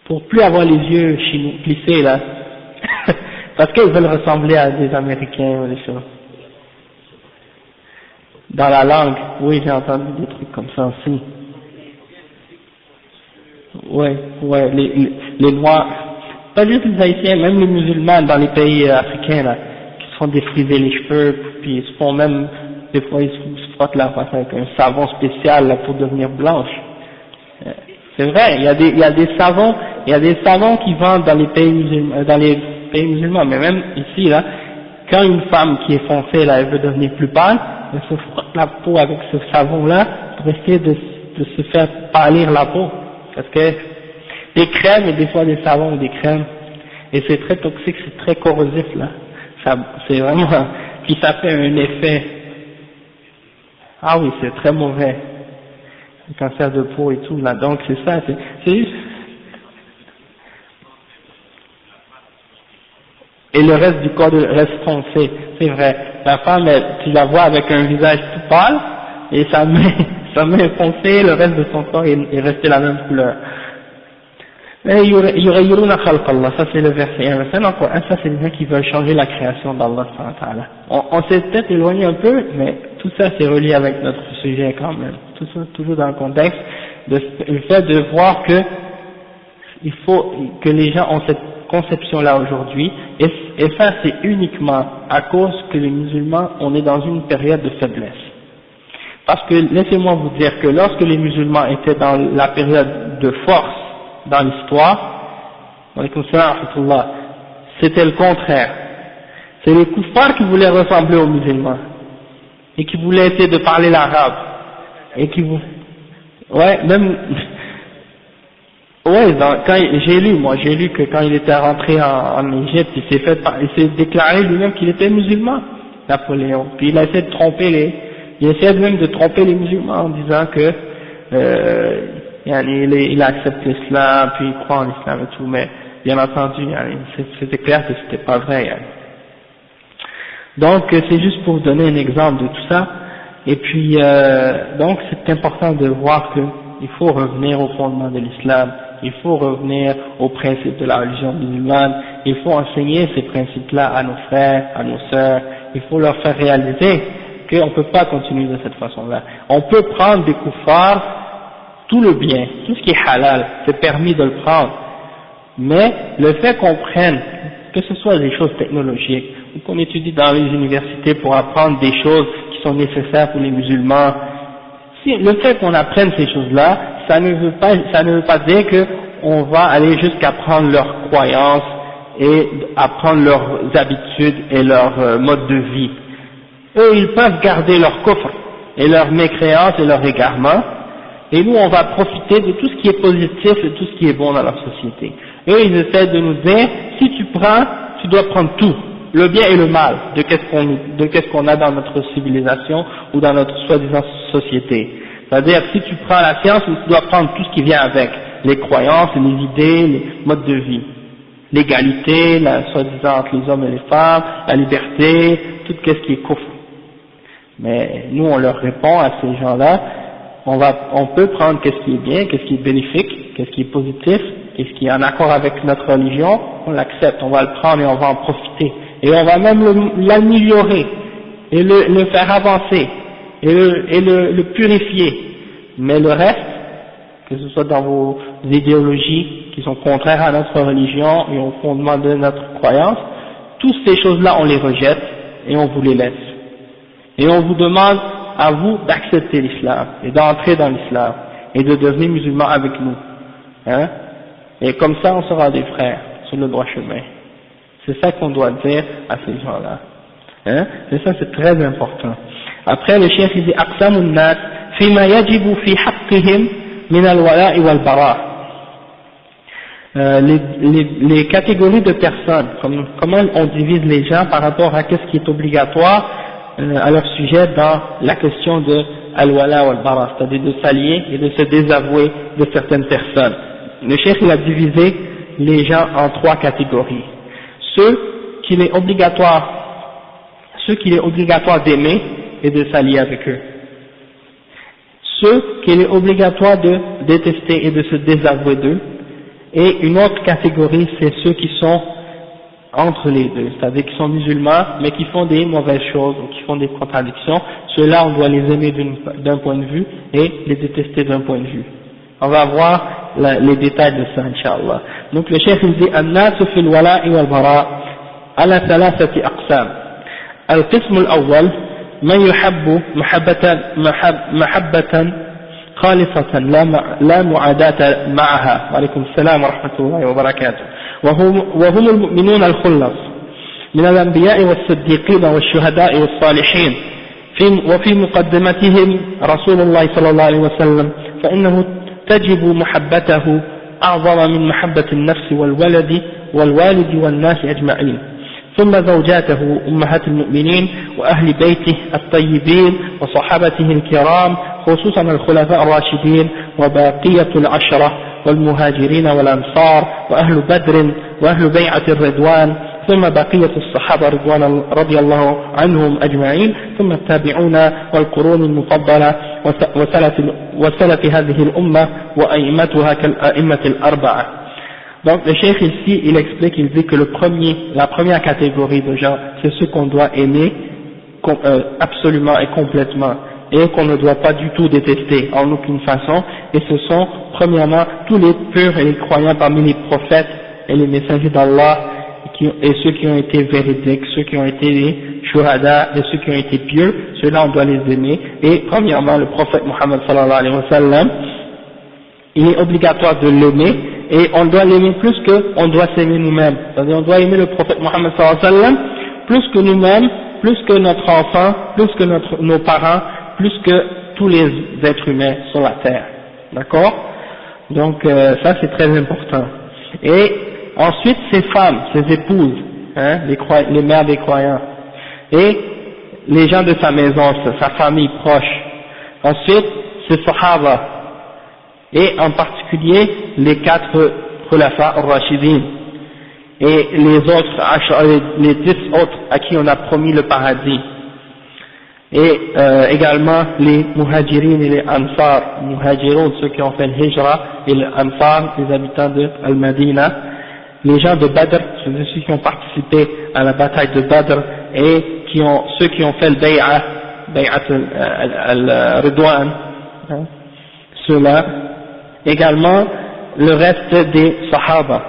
S1: pour plus avoir les yeux plissés, là. Parce qu'ils veulent ressembler à des Américains ou des choses. Dans la langue, oui, j'ai entendu des trucs comme ça aussi. Ouais, les Noirs, pas juste les Haïtiens, même les musulmans dans les pays africains, là, qui se font défriser les cheveux, puis ils se font même, des fois ils se frottent la face avec un savon spécial, là, pour devenir blanche. C'est vrai, il y a des savons qui vendent dans les pays musulmans, mais même ici, là, quand une femme qui est foncée, là, elle veut devenir plus pâle, elle se frotte la peau avec ce savon-là pour essayer de se faire pâlir la peau. Parce que des crèmes et des fois des savons ou des crèmes, et c'est très toxique, c'est très corrosif, là. C'est vraiment, puis ça fait un effet. Ah oui, c'est très mauvais. Le cancer de peau et tout, là. Donc c'est ça, c'est juste. Et le reste du corps reste foncé, c'est vrai. La femme, tu la vois avec un visage tout pâle, et sa main foncée, le reste de son corps est resté la même couleur. Mais yughayyiruna khalq Allah, ça c'est le verset 1. Ça c'est les gens qui veulent changer la création d'Allah. On s'est peut-être éloigné un peu, mais tout ça c'est relié avec notre sujet quand même. Tout ça toujours dans le contexte le fait de voir que il faut que les gens ont cette conception-là aujourd'hui, et ça c'est uniquement à cause que les musulmans, on est dans une période de faiblesse. Parce que laissez-moi vous dire que lorsque les musulmans étaient dans la période de force dans l'histoire, c'était le contraire. C'est les koufars qui voulaient ressembler aux musulmans, et qui voulaient essayer de parler l'arabe, et qui même ouais, quand j'ai lu que quand il était rentré en Égypte, il s'est déclaré lui-même qu'il était musulman, Napoléon. Puis il a essayé de tromper il essayait même de tromper les musulmans en disant que il accepte l'islam, puis il croit en l'islam et tout, mais bien entendu, c'était clair que c'était pas vrai. Donc c'est juste pour vous donner un exemple de tout ça. Et puis donc c'est important de voir qu'il faut revenir au fondement de l'islam. Il faut revenir aux principes de la religion musulmane, il faut enseigner ces principes-là à nos frères, à nos sœurs, il faut leur faire réaliser qu'on ne peut pas continuer de cette façon-là. On peut prendre des koufars, tout le bien, tout ce qui est halal, c'est permis de le prendre, mais le fait qu'on prenne, que ce soit des choses technologiques, ou qu'on étudie dans les universités pour apprendre des choses qui sont nécessaires pour les musulmans, le fait qu'on apprenne ces choses-là, ça ne veut pas dire qu'on va aller jusqu'à prendre leurs croyances et apprendre leurs habitudes et leur mode de vie. Eux, ils peuvent garder leur coffre et leurs mécréances et leurs égarements, et nous, on va profiter de tout ce qui est positif et tout ce qui est bon dans leur société. Eux, ils essaient de nous dire, si tu prends, tu dois prendre tout, le bien et le mal, de qu'est-ce qu'on a dans notre civilisation ou dans notre soi-disant société. C'est-à-dire, si tu prends la science, tu dois prendre tout ce qui vient avec, les croyances, les idées, les modes de vie, l'égalité, soi-disant entre les hommes et les femmes, la liberté, tout ce qui est kufr. Mais nous, on leur répond à ces gens-là, on peut prendre qu'est-ce qui est bien, qu'est-ce qui est bénéfique, qu'est-ce qui est positif, qu'est-ce qui est en accord avec notre religion, on l'accepte, on va le prendre et on va en profiter. Et on va même l'améliorer, et le faire avancer, et le purifier. Mais le reste, que ce soit dans vos idéologies qui sont contraires à notre religion et au fondement de notre croyance, toutes ces choses-là on les rejette et on vous les laisse. Et on vous demande à vous d'accepter l'islam et d'entrer dans l'islam et de devenir musulman avec nous, hein, et comme ça on sera des frères sur le droit chemin. C'est ça qu'on doit dire à ces gens-là, hein, et ça c'est très important. Après le cheikh il dit aqsamun nas fima yajibu fi haqqihim min al-wala'i wal-bara'. Les catégories de personnes, comment on divise les gens par rapport à qu'est-ce qui est obligatoire à leur sujet dans la question de al-wala wal-bara, c'est-à-dire de s'allier et de se désavouer de certaines personnes. Le cheikh il a divisé les gens en trois catégories. Ceux qu'il est obligatoire d'aimer et de s'allier avec eux. Ceux qu'il est obligatoire de détester et de se désavouer d'eux. Et une autre catégorie, c'est ceux qui sont entre les deux, c'est-à-dire qui sont musulmans, mais qui font des mauvaises choses ou qui font des contradictions. Ceux-là, on doit les aimer d'un point de vue et les détester d'un point de vue. On va voir les détails de ça, Inch'Allah. Donc le cheikh il dit الناس في الولاء والبراء على ثلاثة أقسام. القسم الأول من يحب محبة خالصة لا معاداة معها. وعليكم السلام ورحمة الله وبركاته. وهم المؤمنون الخلص من الأنبياء والصديقين والشهداء والصالحين وفي مقدمتهم رسول الله صلى الله عليه وسلم، فإنه تجب محبته أعظم من محبة النفس والوالد والناس أجمعين، ثم زوجاته أمهات المؤمنين وأهل بيته الطيبين وصحابته الكرام خصوصا الخلفاء الراشدين وبقية العشرة والمهاجرين والأنصار وأهل بدر وأهل بيعة الرضوان، ثم بقية الصحابة رضي الله عنهم أجمعين، ثم التابعون والقرون المفضلة وسلف هذه الأمة وأئمتها كالأئمة الأربعة. Donc le cheikh ici, il explique, il dit que la première catégorie de gens, c'est ceux qu'on doit aimer absolument et complètement, et qu'on ne doit pas du tout détester en aucune façon, et ce sont premièrement tous les purs et les croyants parmi les prophètes et les messagers d'Allah, et ceux qui ont été véridiques, ceux qui ont été les shuhada et ceux qui ont été pieux, ceux-là on doit les aimer. Et premièrement le prophète Muhammad sallallahu alayhi wa sallam, il est obligatoire de l'aimer, et on doit l'aimer plus qu'on doit s'aimer nous-mêmes. C'est-à-dire on doit aimer le prophète Muhammad sallallahu alayhi wa sallam plus que nous-mêmes, plus que notre enfant, plus que nos parents, plus que tous les êtres humains sur la terre. D'accord? Donc ça c'est très important. Et ensuite ses femmes, ses épouses, hein, les mères des croyants, et les gens de sa maison, sa famille proche. Ensuite ses sahaba, et en particulier les 4 khulafa ar-rashidin, et les 10 autres à qui on a promis le paradis, et également les muhajirin et les ansar, muhajirun, ceux qui ont fait le hijra, et les ansar, les habitants de Al-Madina, les gens de Badr, ceux qui ont participé à la bataille de Badr, et ceux qui ont fait le bay'at al-Ridwan, hein, ceux-là, également le reste des sahaba,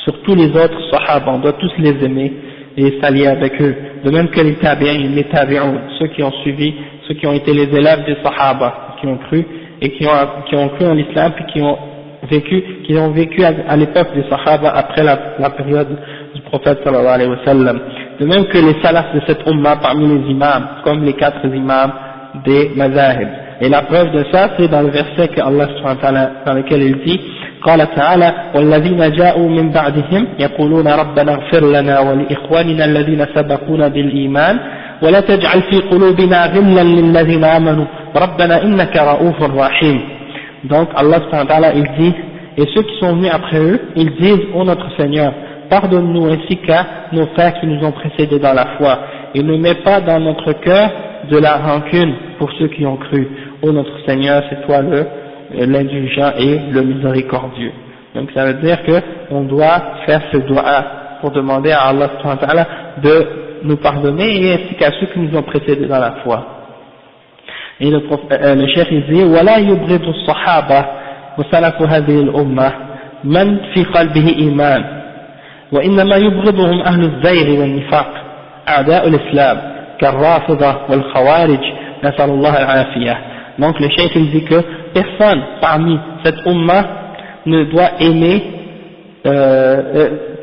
S1: surtout les autres sahaba, on doit tous les aimer et s'allier avec eux, de même que les tabi'in, les tabi'un, ceux qui ont suivi, ceux qui ont été les élèves des sahaba, qui ont cru et qui ont cru en l'islam, puis qui ont vécu à l'époque des sahaba après la période du prophète sallallahu alayhi wa sallam, de même que les salafs de cette umma parmi les imams, comme les 4 imams des mazahib. Et la preuve de ça, c'est dans le verset que Allah subhanahu wa ta'ala, dans lequel il dit قال تعالى والذين جاءوا من بعدهم يقولون ربنا اغفر لنا ولإخواننا الذين سبقونا بالإيمان ولا تجعل في قلوبنا غلا للذين آمنوا ربنا إنك رؤوف رحيم. Donc Allah subhanahu wa ta'ala il dit, et ceux qui sont venus après eux, ils disent, ô notre Seigneur, pardonne-nous ainsi qu'à nos frères qui nous ont précédés dans la foi, et ne mets pas dans notre cœur de la rancune pour ceux qui ont cru. Ô notre Seigneur, c'est toi l'indulgent et le miséricordieux. Donc ça veut dire que on doit faire ce dua pour demander à Allah subhanahu wa ta'ala de nous pardonner, et ainsi qu'à ceux qui nous ont précédés dans la foi. Et le cheikh il dit ولا يبغض الصحابة وسلف هذه الأمة من في قلبه إيمان وإنما يبغضهم أهل الزيغ والنفاق أعداء الإسلام كالرافضة والخوارج Nasallallahu al-afiyah. Donc le cheikh il dit que personne parmi cette umma ne doit aimer,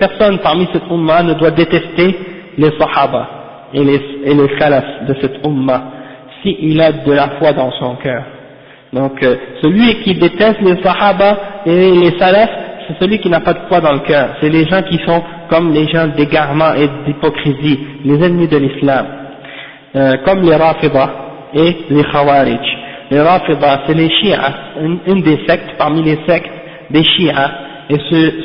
S1: personne parmi cette umma ne doit détester les sahaba et les khalaf de cette umma s'il a de la foi dans son cœur. Donc celui qui déteste les sahaba et les salaf, c'est celui qui n'a pas de foi dans le cœur. C'est les gens qui sont comme les gens d'égarement et d'hypocrisie, les ennemis de l'islam, comme les Rafida et les Khawarij. Les Rafida, c'est les Shi'a, une des sectes parmi les sectes des Shi'a, et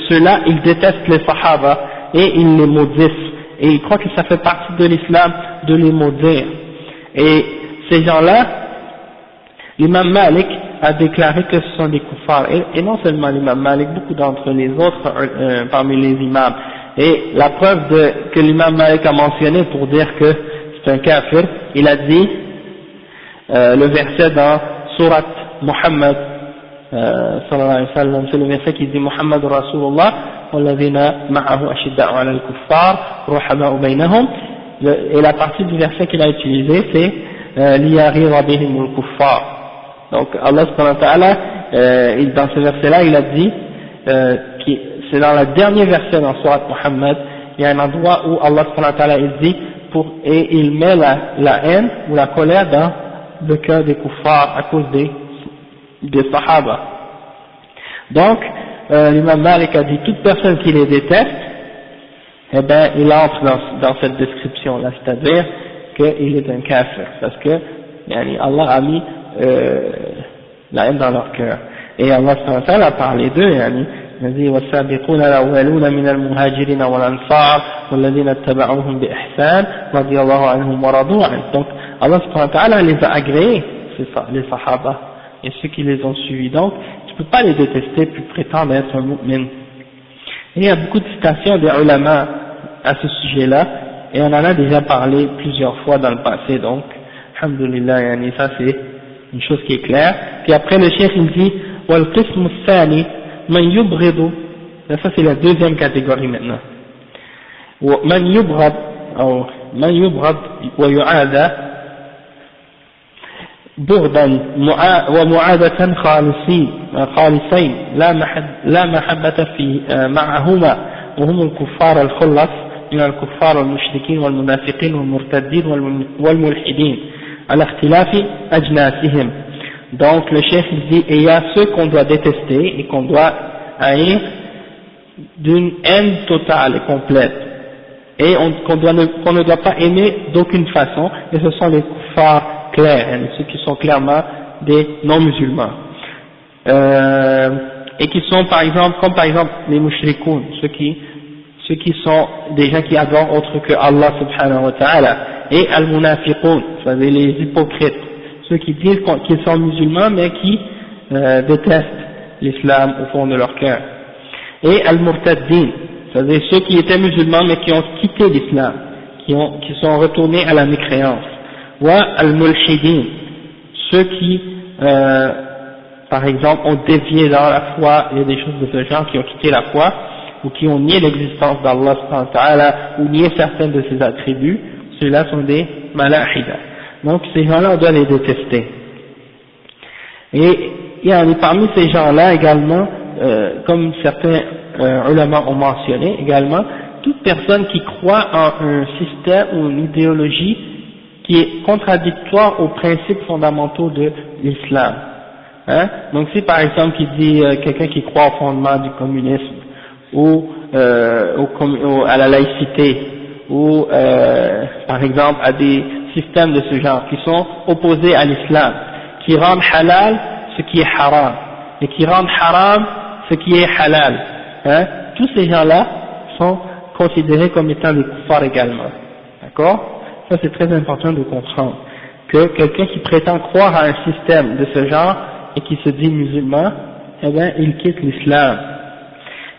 S1: ceux-là, ils détestent les Sahaba et ils les maudissent, et ils croient que ça fait partie de l'islam de les maudire. Et ces gens-là, l'imam Malik a déclaré que ce sont des kuffars, et non seulement l'imam Malik, beaucoup d'entre les autres parmi les imams. Et la preuve que l'imam Malik a mentionné pour dire que c'est un kafir, il a dit le verset dans Surat Muhammad sallallahu alayhi wa sallam, c'est le verset qui dit Muhammad Rasulullah walladhina ma'ahu ashidda'u 'ala al-kuffar ruhama'u baynahum, et la partie du verset qu'il a utilisé c'est liyaghiza bihim al-kuffar. Donc Allah subhanahu wa ta'ala dans ce verset là il a dit c'est dans le dernier verset dans Surat Muhammad, il y a un endroit où Allah subhanahu wa ta'ala il dit et il met la haine ou la colère dans le cœur des kuffars à cause des sahaba. Donc l'imam Malik a dit toute personne qui les déteste, eh ben il entre dans cette description là, c'est-à-dire qu'il est un kafir, parce que Allah a mis la haine dans leur cœur. Et Allah subhanahu wa ta'ala a parlé d'eux, il dit والسابقون الأولون من المهاجرين والأنصار والذين اتبعوهم بإحسان رضي الله عنهم ورضوا عنه. Donc Allah subhanahu wa ta'ala les a agréés, les sahaba et ceux qui les ont suivis. Donc tu ne peux pas les détester puis prétendre être un mu'min. Et il y a beaucoup de citations des ulama à ce sujet-là, et on en a déjà parlé plusieurs fois dans le passé. Donc alhamdulillah, ça c'est une chose qui est claire. Puis après le cheikh il dit والقسم الثاني من يبغض, ça c'est la deuxième catégorie maintenant, من يبغض أو من يبغض ويعادى بغضا ومعادة خالصين لا محبة في معهما، وهم الكفار الخلص من الكفار والمشركين والمنافقين والمرتدين والملحدين على اختلاف أجناسهم. Donc le chef dit, et il y a ceux qu'on doit détester et qu'on doit haïr d'une haine totale et complète, et qu'on ne doit pas aimer d'aucune façon, et ce sont les kuffars clairs, ceux qui sont clairement des non-musulmans, et qui sont par exemple, comme par exemple les mushrikoun, ceux qui sont des gens qui adorent autre que Allah subhanahu wa ta'ala, et al-munafiqun, c'est-à-dire les hypocrites, ceux qui disent qu'ils sont musulmans mais qui détestent l'islam au fond de leur cœur, et al-murtaddin, c'est-à-dire ceux qui étaient musulmans mais qui ont quitté l'islam, qui sont retournés à la mécréance, ou al-mulhidin, ceux qui par exemple ont dévié dans la foi, il y a des choses de ce genre, qui ont quitté la foi ou qui ont nié l'existence d'Allah subhanahu wa ta'ala ou nié certains de ses attributs, ceux-là sont des malahida. Donc ces gens-là, on doit les détester. Et il y a parmi ces gens-là également, comme certains ulama ont mentionné également, toute personne qui croit en un système ou une idéologie qui est contradictoire aux principes fondamentaux de l'islam. Donc si par exemple il dit quelqu'un qui croit au fondement du communisme ou à la laïcité ou par exemple à des systèmes de ce genre qui sont opposés à l'islam, qui rendent halal ce qui est haram et qui rendent haram ce qui est halal, tous ces gens-là sont considérés comme étant des kuffars également. D'accord? Ça c'est très important de comprendre que quelqu'un qui prétend croire à un système de ce genre et qui se dit musulman, eh bien il quitte l'islam.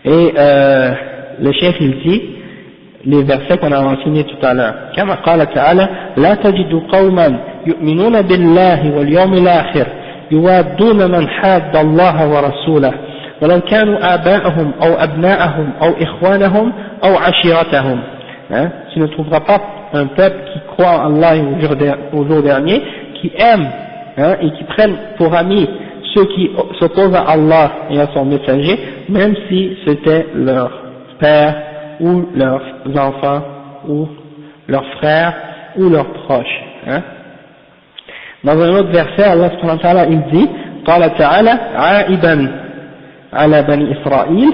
S1: Et le chef il dit les versets qu'on a mentionnés tout à l'heure. كما قال تعالى لا تجد قوما يؤمنون بالله واليوم الآخر يوادون من حاد الله ورسوله ولو كانوا آباءهم أو أبناءهم أو إخوانهم أو عشيرتهم. Tu ne trouveras pas un peuple qui croit en Allah et au jour dernier, qui aiment et qui prennent pour amis ceux qui s'opposent à Allah et à son messager, même si c'était leur père ou leurs enfants ou leurs frères ou leurs proches. Dans un autre verset, Allah subhanahu wa ta'ala il dit, قال تعالى عائبا على بني إسرائيل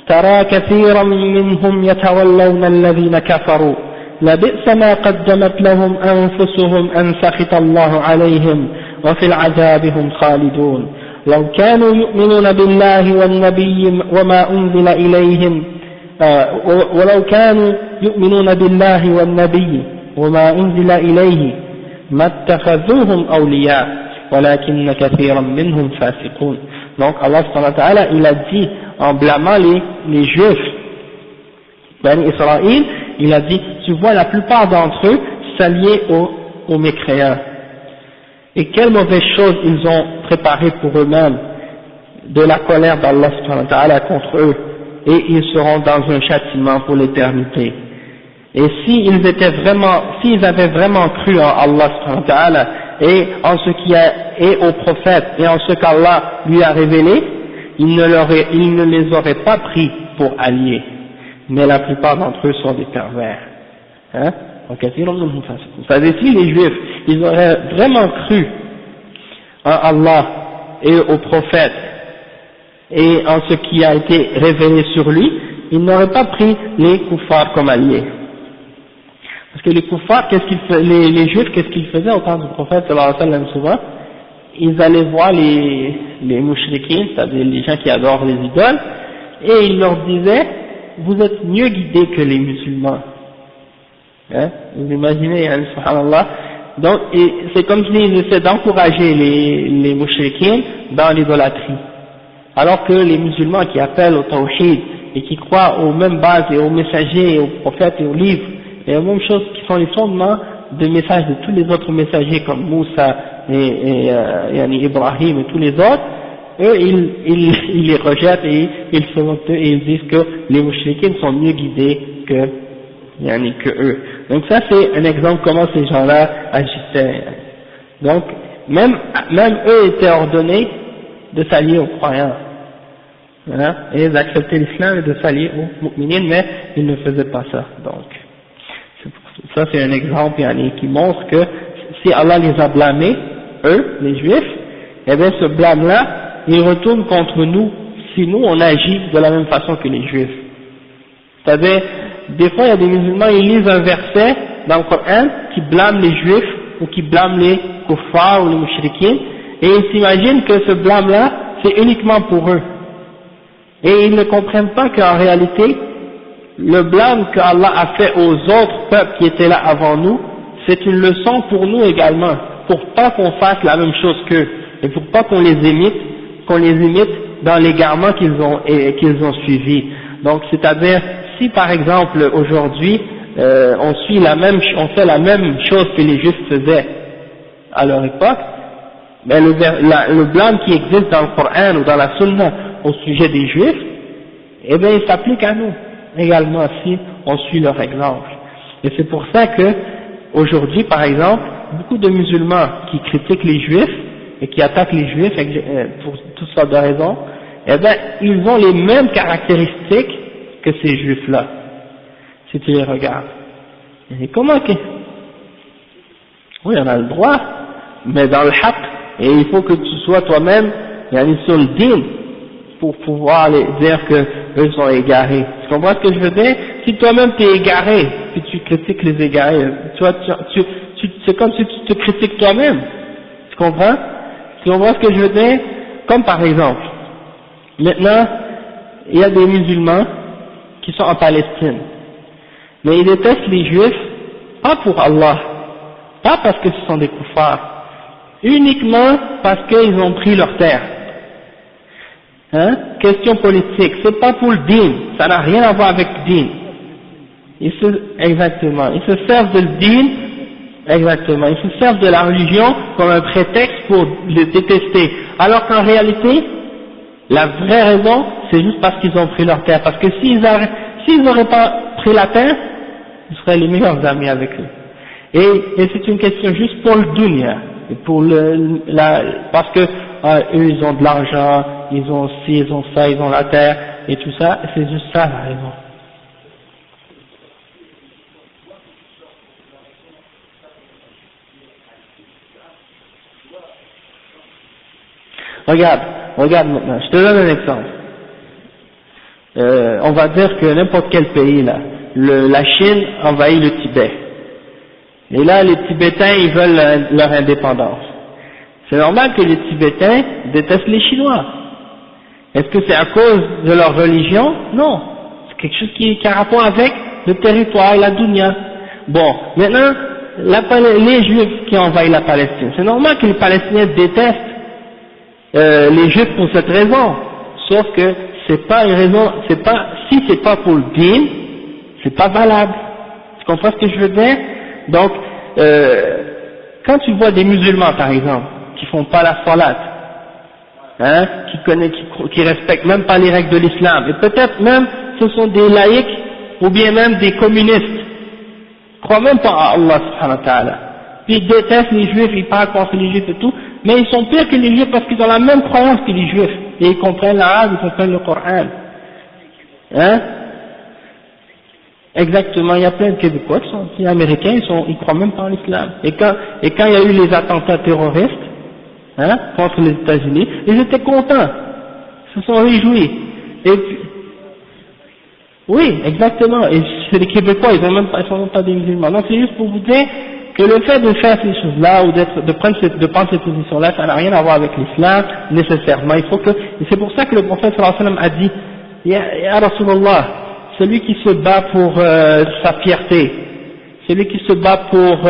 S1: ترى كثيرا منهم يتولون الذين كفروا لبئس ما قدمت لهم أنفسهم أن سخط الله عليهم وفي العذاب هم خالدون لو كانوا يؤمنون بالله والنبي وما أنزل إليهم ولو كانوا يؤمنون بالله والنبي وما أنزل إليه ما اتخذوهم أولياء ولكن كثيرا منهم فاسقون. Donc Allah subhanahu wa ta'ala il a dit en blâmant les juifs Bani Israël, il a dit tu vois la plupart d'entre eux s'allier aux mécréants et quelle mauvaise chose ils ont préparé pour eux-mêmes de la colère d'Allah subhanahu wa ta'ala contre eux et ils seront dans un châtiment pour l'éternité. Et s'ils avaient vraiment cru en Allah subhanahu wa ta'ala et en ce qui est au prophète et en ce qu'Allah lui a révélé, il ne les aurait pas pris pour alliés. Mais la plupart d'entre eux sont des pervers. C'est-à-dire si les juifs, ils auraient vraiment cru en Allah et au prophète et en ce qui a été révélé sur lui, ils n'auraient pas pris les kuffars comme alliés. Parce que les kuffars, les juifs, qu'est-ce qu'ils faisaient au temps du prophète sallallahu alayhi wa sallam souvent? Ils allaient voir les mouchriquins, c'est-à-dire les gens qui adorent les idoles, et ils leur disaient, vous êtes mieux guidés que les musulmans. Vous imaginez, subhanallah. Donc, c'est comme s'ils essaient d'encourager les mouchriquins dans l'idolâtrie. Alors que les musulmans qui appellent au tawhid et qui croient aux mêmes bases et aux messagers, et aux prophètes et aux livres, et la même chose qui sont les fondements de messages de tous les autres messagers comme Moussa et Ibrahim et tous les autres, eux ils les rejettent et ils se moquent et ils disent que les mouchriquins sont mieux guidés que eux. Donc ça c'est un exemple comment ces gens-là agissaient. Donc même eux étaient ordonnés de s'allier aux croyants. Et ils acceptaient l'islam et de s'allier aux mu'minines, mais ils ne faisaient pas ça. Donc ça c'est un exemple qui montre que si Allah les a blâmés, eux, les juifs, eh bien ce blâme-là, il retourne contre nous si nous on agit de la même façon que les juifs. C'est-à-dire, des fois il y a des musulmans, ils lisent un verset dans le Coran qui blâme les juifs ou qui blâme les kuffars ou les mouchriquins et ils s'imaginent que ce blâme-là c'est uniquement pour eux. Et ils ne comprennent pas qu'en réalité, le blâme que Allah a fait aux autres peuples qui étaient là avant nous, c'est une leçon pour nous également, pour pas qu'on fasse la même chose qu'eux, et pour pas qu'on les imite dans l'égarement qu'ils ont suivi. Donc, c'est-à-dire, si par exemple aujourd'hui, on fait la même chose que les Juifs faisaient à leur époque, ben le blâme qui existe dans le Coran ou dans la Sunna au sujet des Juifs, eh bien, il s'applique à nous également si on suit leur exemple. Et c'est pour ça que aujourd'hui, par exemple, beaucoup de musulmans qui critiquent les Juifs et qui attaquent les Juifs pour toutes sortes de raisons, eh bien, ils ont les mêmes caractéristiques que ces Juifs-là, si tu les regardes. Et comment que... Oui, on a le droit, mais dans le haqq, et il faut que tu sois toi-même sur le din pour pouvoir dire que eux sont égarés. Tu comprends ce que je veux dire? Si toi-même tu es égaré, puis tu critiques les égarés, c'est comme si tu te critiques toi-même. Tu comprends? Tu comprends ce que je veux dire? Comme par exemple, maintenant, il y a des musulmans qui sont en Palestine, mais ils détestent les Juifs, pas pour Allah, pas parce que ce sont des kuffars, uniquement parce qu'ils ont pris leur terre. Question politique, c'est pas pour le din, ça n'a rien à voir avec le din. Exactement, ils se servent de le din, exactement, ils se servent de la religion comme un prétexte pour le détester, alors qu'en réalité, la vraie raison, c'est juste parce qu'ils ont pris leur terre, parce que s'ils n'auraient pas pris la terre, ils seraient les meilleurs amis avec eux. Et c'est une question juste pour le dunya, Et pour parce que eux ils ont de l'argent, ils ont ci, ils ont ça, ils ont la terre et tout ça, c'est juste ça la raison. Regarde maintenant, je te donne un exemple. On va dire que n'importe quel pays là, la Chine envahit le Tibet. Et là, les Tibétains, ils veulent leur indépendance. C'est normal que les Tibétains détestent les Chinois. Est-ce que c'est à cause de leur religion? Non. C'est quelque chose qui a rapport avec le territoire et la dunya. Bon, maintenant, les Juifs qui envahissent la Palestine, c'est normal que les Palestiniens détestent les Juifs pour cette raison. Sauf que c'est pas une raison, si c'est pas pour le din, c'est pas valable. Tu comprends ce que je veux dire? Donc, quand tu vois des musulmans par exemple, qui font pas la salat, hein, qui respectent même pas les règles de l'islam, et peut-être même ce sont des laïcs, ou bien même des communistes, croient même pas à Allah subhanahu wa ta'ala, puis ils détestent les juifs, ils parlent contre les juifs et tout, mais ils sont pires que les juifs parce qu'ils ont la même croyance que les juifs, et ils comprennent l'arabe, ils comprennent le Coran, hein. Exactement, il y a plein de Québécois qui sont aussi américains, ils croient même pas en l'islam. Et quand il y a eu les attentats terroristes, hein, contre les États-Unis, ils étaient contents, ils se sont réjouis. Et puis, oui, exactement. Et c'est les Québécois, ils sont même pas des musulmans. Donc c'est juste pour vous dire que le fait de faire ces choses-là ou de prendre ces positions-là, ça n'a rien à voir avec l'islam nécessairement. Il faut que, et c'est pour ça que le prophète sallallahu alayhi wa sallam a dit, Ya Rasulallah, celui qui se bat pour sa fierté, celui qui se bat pour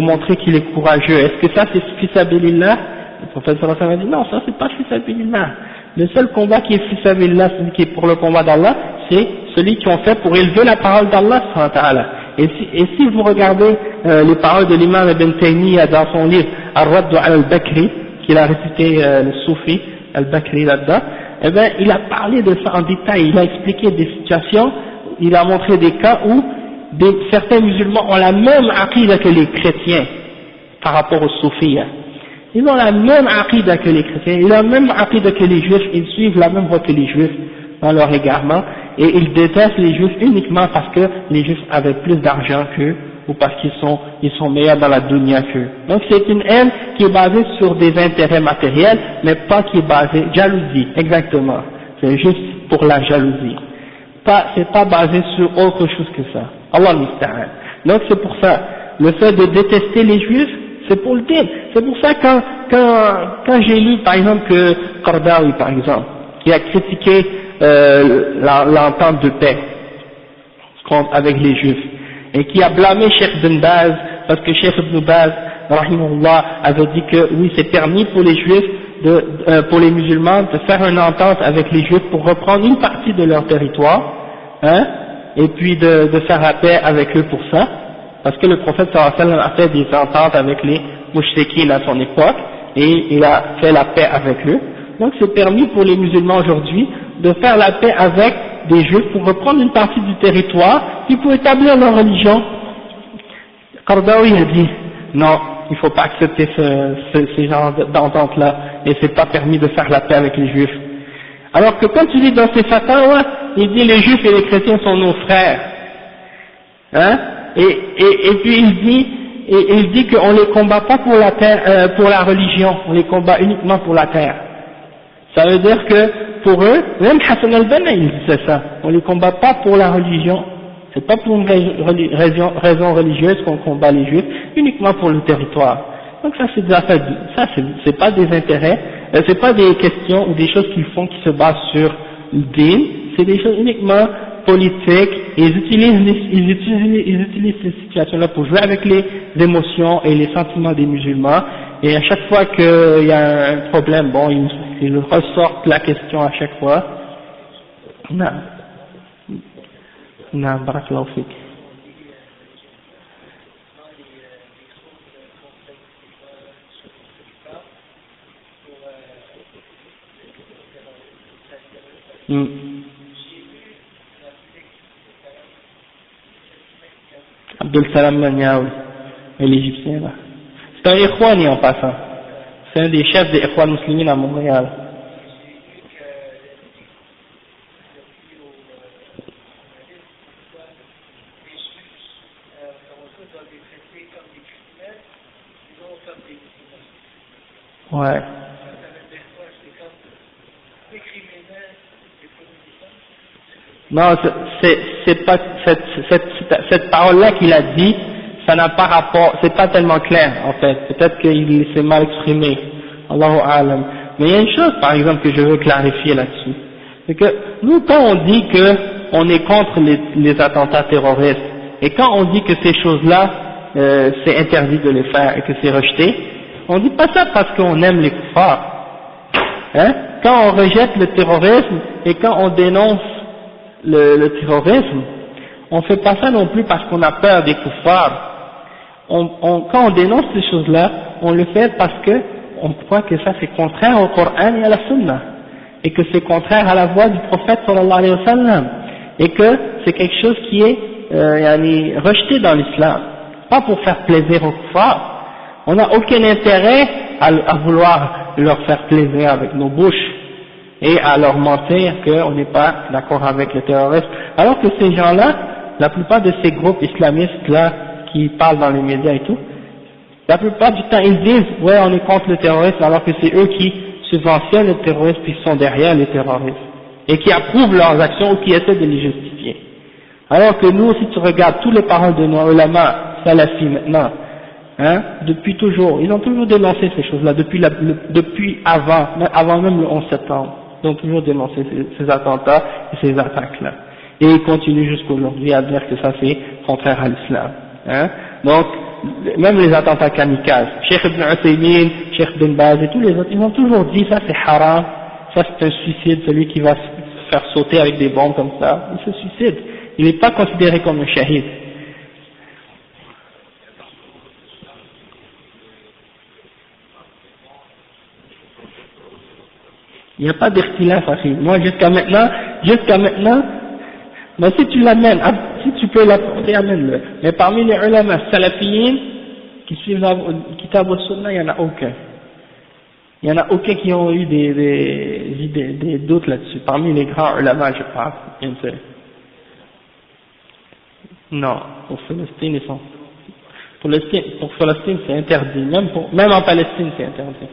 S1: montrer qu'il est courageux, est-ce que ça c'est fisabilillah? Le prophète sallallahu alayhi wa sallam a dit non, ça c'est pas fisabilillah. Le seul combat qui est fisabilillah, celui qui est pour le combat d'Allah, c'est celui qu'on fait pour élever la parole d'Allah subhanahu wa ta'ala. Et si vous regardez les paroles de l'imam Ibn Taymiyyah dans son livre Ar-Radd al-Bakri, qu'il a récité le Soufi al-Bakri là-dedans, eh bien, il a parlé de ça en détail, il a expliqué des situations, il a montré des cas où certains musulmans ont la même aqida que les chrétiens par rapport aux soufis. Ils ont la même aqida que les chrétiens, ils ont la même aqida que les juifs, ils suivent la même voie que les juifs dans leur égarement, et ils détestent les juifs uniquement parce que les juifs avaient plus d'argent qu'eux, ou parce qu'ils sont meilleurs dans la dunya qu'eux. Donc c'est une haine qui est basée sur des intérêts matériels, mais pas qui est basée, jalousie, exactement. C'est juste pour la jalousie. C'est pas basé sur autre chose que ça. Allah musta'an. Donc c'est pour ça, le fait de détester les juifs, c'est pour le din. C'est pour ça quand j'ai lu par exemple que Qardawi par exemple, qui a critiqué l'entente de paix avec les juifs, et qui a blâmé Cheikh Ibn Baz, parce que Cheikh Ibn Baz, rahimahullah, avait dit que oui, c'est permis pour les juifs, pour les musulmans, de faire une entente avec les juifs pour reprendre une partie de leur territoire, hein, et puis de faire la paix avec eux pour ça, parce que le prophète sallallahu alayhi wa sallam a fait des ententes avec les mouchriquins à son époque, et il a fait la paix avec eux. Donc c'est permis pour les musulmans aujourd'hui de faire la paix avec des juifs pour reprendre une partie du territoire, puis pour établir leur religion. Qardawi a dit, non, il ne faut pas accepter ces genres d'entente-là, et c'est pas permis de faire la paix avec les juifs. Alors que quand tu lis dans ses fatwas, il dit les juifs et les chrétiens sont nos frères. Hein? Et puis il dit qu'on les combat pas pour la terre, pour la religion, on les combat uniquement pour la terre. Ça veut dire que pour eux, même Hassan al-Banna il disait ça, on les combat pas pour la religion, c'est pas pour une raison religieuse qu'on combat les juifs, uniquement pour le territoire. Donc ça c'est des affaires, ça c'est pas des intérêts, c'est pas des questions ou des choses qu'ils font qui se basent sur le din, c'est des choses uniquement politiques, et ils utilisent ces situations-là pour jouer avec les émotions et les sentiments des musulmans, et à chaque fois qu'il y a un problème, bon, ils ressortent la question à chaque fois. Non, barakallahu fik. Abdel Salam Maniaoui, l'Égyptien là. C'est un Ikhwani en passant. C'est un des chefs des Ikhwan Muslimin à Montréal. Ouais. Non, c'est pas cette parole-là qu'il a dit, ça n'a pas rapport, c'est pas tellement clair en fait. Peut-être qu'il s'est mal exprimé. Allahu a'lam. Mais il y a une chose, par exemple, que je veux clarifier là-dessus, c'est que nous, quand on dit que on est contre les attentats terroristes, et quand on dit que ces choses-là, c'est interdit de les faire et que c'est rejeté, on dit pas ça parce qu'on aime les kuffars. Hein? Quand on rejette le terrorisme et quand on dénonce le terrorisme, on fait pas ça non plus parce qu'on a peur des kuffars. Quand on dénonce ces choses-là, on le fait parce que on croit que ça c'est contraire au Coran et à la Sunna, et que c'est contraire à la voix du prophète sallallahu alayhi wa sallam, et que c'est quelque chose qui est rejeté dans l'islam, pas pour faire plaisir aux kuffars. On n'a aucun intérêt à vouloir leur faire plaisir avec nos bouches et à leur mentir qu'on n'est pas d'accord avec le terrorisme, alors que ces gens-là, la plupart de ces groupes islamistes-là qui parlent dans les médias et tout, la plupart du temps ils disent ouais on est contre le terrorisme, alors que c'est eux qui subventionnent le terrorisme puis sont derrière les terroristes et qui approuvent leurs actions ou qui essaient de les justifier. Alors que nous, si tu regardes toutes les paroles de nos ulama salafis maintenant, hein, depuis toujours, ils ont toujours dénoncé ces choses-là, depuis avant même le 11 septembre, ils ont toujours dénoncé ces attentats et ces attaques-là. Et ils continuent jusqu'aujourd'hui à dire que ça c'est contraire à l'islam. Hein. Donc, même les attentats kamikazes, Cheikh Ibn Uthaymin, Cheikh Ibn Baz et tous les autres, ils ont toujours dit ça c'est haram, ça c'est un suicide, celui qui va se faire sauter avec des bombes comme ça, il se suicide, il n'est pas considéré comme un shahid. Il n'y a pas d'irtilaf, akhi. Moi, jusqu'à maintenant, mais si tu l'amènes, si tu peux l'apporter, amène-le. Mais parmi les ulama salafiyin qui suivent le Kitab al-Sunnah, il n'y en a aucun. Il n'y en a aucun qui ont eu des doutes là-dessus. Parmi les grands ulama, je parle, bien sûr. Non, pour Palestine, ils sont. Pour Palestine, c'est interdit. Même en Palestine, c'est interdit.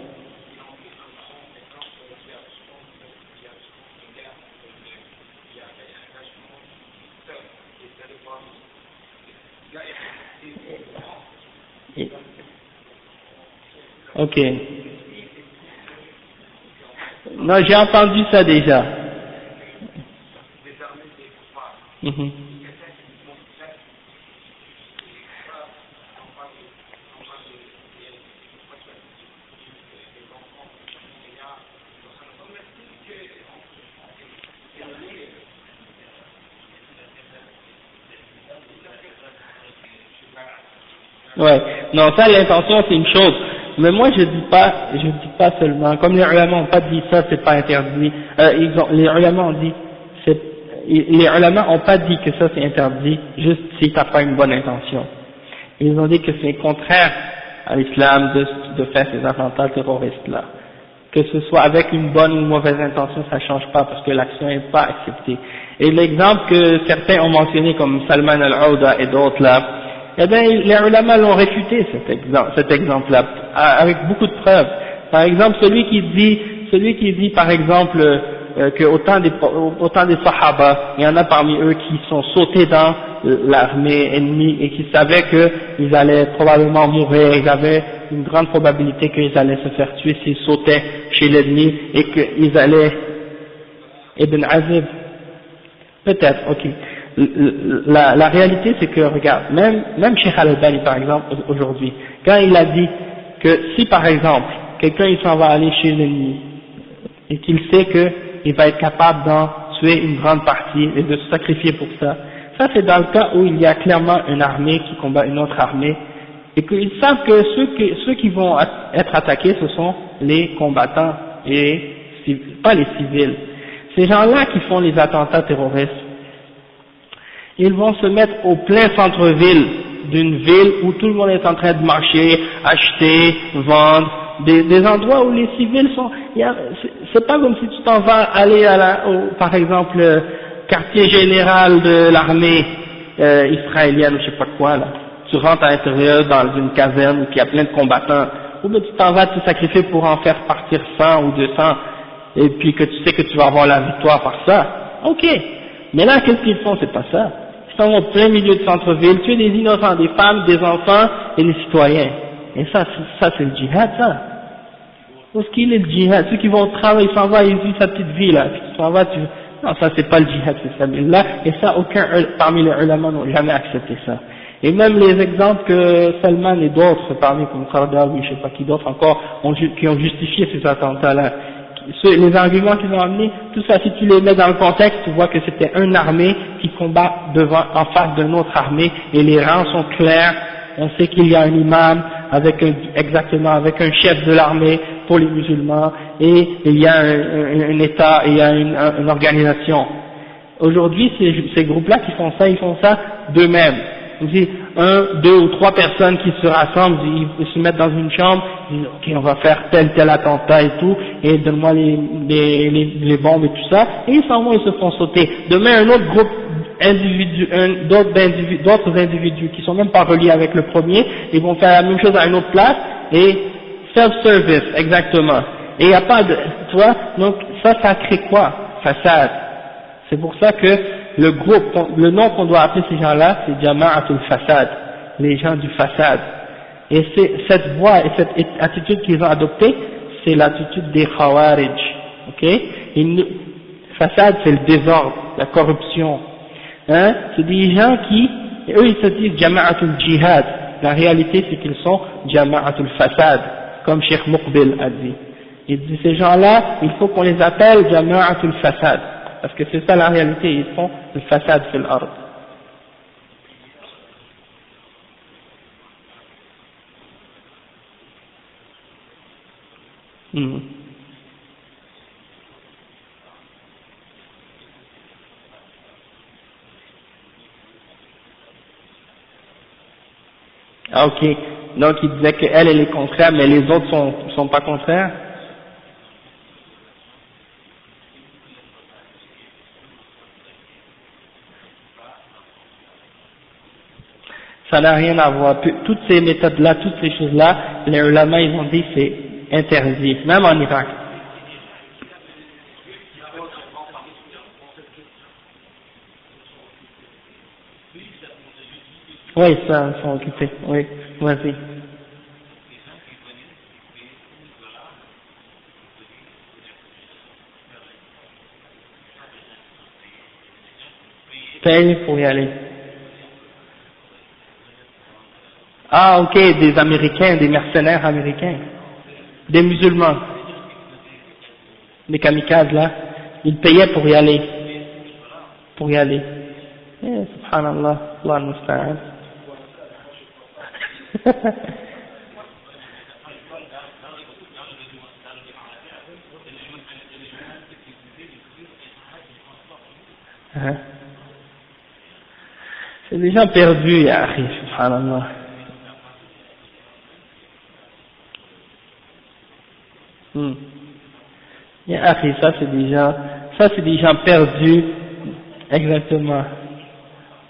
S1: Ok. Non, j'ai entendu ça déjà. Mm-hmm. Ouais. Non, ça, l'intention, c'est une chose. Mais moi, je dis pas seulement, comme les ulama n'ont pas dit ça, c'est pas interdit, les ulama ont dit, les ulama ont pas dit que ça c'est interdit, juste si t'as pas une bonne intention. Ils ont dit que c'est contraire à l'islam de faire ces attentats terroristes là. Que ce soit avec une bonne ou une mauvaise intention, ça change pas parce que l'action n'est pas acceptée. Et l'exemple que certains ont mentionné comme Salman al-Aouda et d'autres là, eh bien, les ulama l'ont réfuté cet exemple-là, avec beaucoup de preuves. Par exemple, celui qui dit par exemple que autant des sahaba, il y en a parmi eux qui sont sautés dans l'armée ennemie et qui savaient qu'ils allaient probablement mourir, ils avaient une grande probabilité qu'ils allaient se faire tuer s'ils sautaient chez l'ennemi et qu'ils allaient, Ibn Azib, peut-être, ok. La réalité c'est que, regarde, même Cheikh Al-Albani par exemple aujourd'hui, quand il a dit que si par exemple quelqu'un il s'en va aller chez l'ennemi et qu'il sait qu'il va être capable d'en tuer une grande partie et de se sacrifier pour ça, ça c'est dans le cas où il y a clairement une armée qui combat une autre armée et qu'ils savent que ceux qui vont être attaqués ce sont les combattants et pas les civils. Ces gens-là qui font les attentats terroristes, ils vont se mettre au plein centre-ville d'une ville où tout le monde est en train de marcher, acheter, vendre, des endroits où les civils sont, c'est pas comme si tu t'en vas aller par exemple, quartier général de l'armée israélienne ou je sais pas quoi là. Tu rentres à l'intérieur dans une caserne où il y a plein de combattants, ou bien tu t'en vas te sacrifier pour en faire partir 100 ou 200, et puis que tu sais que tu vas avoir la victoire par ça. Ok. Mais là, qu'est-ce qu'ils font? C'est pas ça. Ils sont au plein milieu de centre-ville, tuer des innocents, des femmes, des enfants et des citoyens. Et ça c'est le djihad, ça. Où est-ce qu'il est le djihad? Ceux qui vont au travail, ils s'en vont, ils vivent sa petite vie, là. Puis tu s'en vas, non, ça c'est pas le djihad, c'est ça. Là, et ça, aucun parmi les ulama n'ont jamais accepté ça. Et même les exemples que Salman et d'autres, parmi comme Qaradawi, je sais pas qui d'autres encore, qui ont justifié ces attentats-là, les arguments qu'ils ont amenés, tout ça, si tu les mets dans le contexte, tu vois que c'était une armée qui combat en face d'une autre armée, et les rangs sont clairs, on sait qu'il y a un imam, avec un chef de l'armée pour les musulmans, et il y a un État, et il y a une organisation. Aujourd'hui, ces groupes-là qui font ça, ils font ça d'eux-mêmes. On dit 1, 2 ou 3 personnes qui se rassemblent, ils se mettent dans une chambre, ils disent ok, on va faire tel attentat et tout, et donne-moi les bombes et tout ça, et ils s'en vont, ils se font sauter. Demain, un autre groupe d'autres individus qui sont même pas reliés avec le premier, ils vont faire la même chose à une autre place, et self-service, exactement. Et il n'y a pas de, tu vois, donc ça crée quoi? Façade. C'est pour ça que le nom qu'on doit appeler ces gens-là, c'est Jama'atul Fasad, les gens du Fasad. Et cette voie et cette attitude qu'ils ont adoptée, c'est l'attitude des Khawarij, ok? Fasad, c'est le désordre, la corruption. Hein? C'est des gens qui, eux ils se disent Jama'atul Jihad. La réalité c'est qu'ils sont Jama'atul Fasad, comme Cheikh Muqbil a dit. Il dit ces gens-là, il faut qu'on les appelle Jama'atul Fasad. Parce que c'est ça la réalité, ils font le fasad fil ard. Ah ok, donc il disait qu'elle est contraire, mais les autres sont pas contraires. Ça n'a rien à voir. Toutes ces méthodes-là, toutes ces choses-là, les ulama, ils ont dit c'est interdit, même en Irak. Oui, ça, ils sont occupés. Oui, vas-y. Paye pour y aller. Ah, ok, des Américains, des mercenaires américains, des musulmans, des kamikazes là, ils payaient pour y aller, subhanallah, Allah al-musta'an. C'est des gens perdus, ya akhi, subhanallah. Ya akhi, ça c'est des gens perdus, exactement.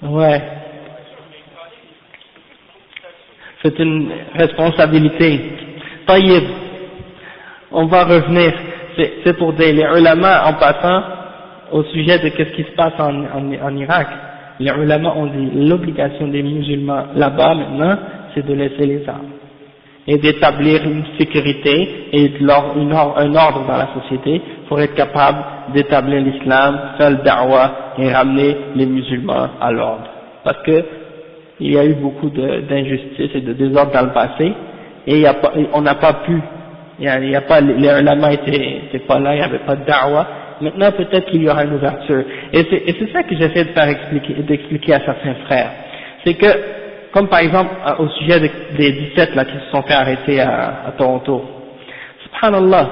S1: Ouais. C'est une responsabilité. Taïb, on va revenir. C'est pour les ulama en passant au sujet de qu'est-ce qui se passe en Irak. Les ulama ont dit l'obligation des musulmans là-bas maintenant, c'est de laisser les armes et d'établir une sécurité et un ordre dans la société pour être capable d'établir l'islam, faire le da'wah et ramener les musulmans à l'ordre. Parce que il y a eu beaucoup d'injustices et de désordre dans le passé et on n'a pas pu, les ulama étaient pas là, il n'y avait pas de da'wah. Maintenant peut-être qu'il y aura une ouverture. Et c'est ça que j'essaie d'expliquer à certains frères. C'est que comme par exemple au sujet des 17 là qui se sont fait arrêter à Toronto. Subhanallah,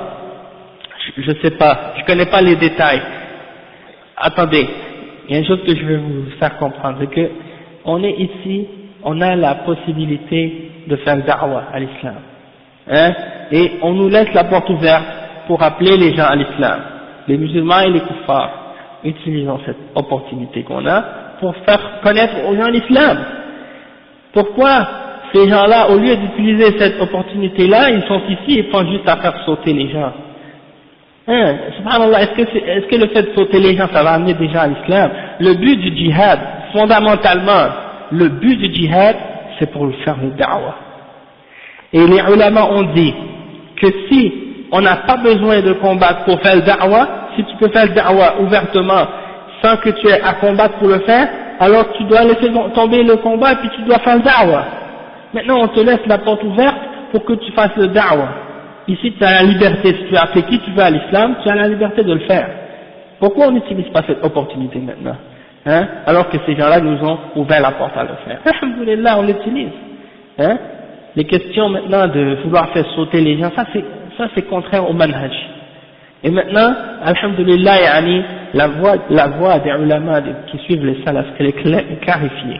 S1: je sais pas, je connais pas les détails. Attendez, il y a une chose que je veux vous faire comprendre, c'est que on est ici on a la possibilité de faire da'wah à l'islam, hein, et on nous laisse la porte ouverte pour appeler les gens à l'islam, les musulmans et les kuffars, utilisons cette opportunité qu'on a pour faire connaître aux gens l'islam. Pourquoi ces gens-là, au lieu d'utiliser cette opportunité-là, ils sont ici et pensent juste à faire sauter les gens? Hein, subhanallah, est-ce que le fait de sauter les gens, ça va amener des gens à l'islam? Le but du djihad, fondamentalement, le but du djihad, c'est pour faire le da'wah. Et les ulama ont dit que si on n'a pas besoin de combattre pour faire le da'wah, si tu peux faire le da'wah ouvertement, sans que tu aies à combattre pour le faire, alors tu dois laisser tomber le combat et puis tu dois faire le da'wah. Maintenant on te laisse la porte ouverte pour que tu fasses le da'wah. Ici tu as la liberté, si tu as appelé qui tu veux à l'islam, tu as la liberté de le faire. Pourquoi on n'utilise pas cette opportunité maintenant, hein, alors que ces gens-là nous ont ouvert la porte à le faire? Alhamdulillah, on l'utilise, hein. Les questions maintenant de vouloir faire sauter les gens, ça c'est contraire au manhaj. Et maintenant, alhamdulillah, yani, la voie des ulama qui suivent les salafs, elle est clarifiée.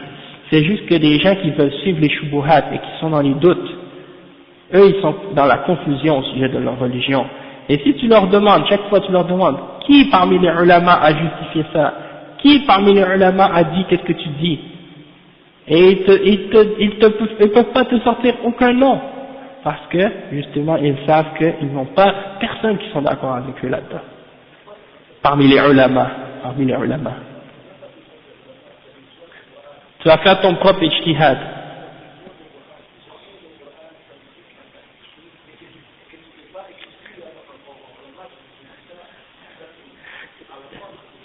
S1: C'est juste que des gens qui veulent suivre les shubuhat et qui sont dans les doutes, eux ils sont dans la confusion au sujet de leur religion. Et si tu leur demandes, chaque fois tu leur demandes, qui parmi les ulama a justifié ça? Qui parmi les ulama a dit qu'est-ce que tu dis? Et ils peuvent pas te sortir aucun nom. Parce que, justement, ils savent qu'ils n'ont pas personne qui sont d'accord avec eux là-dedans. Parmi les ulama. Tu vas faire ton propre ijtihad.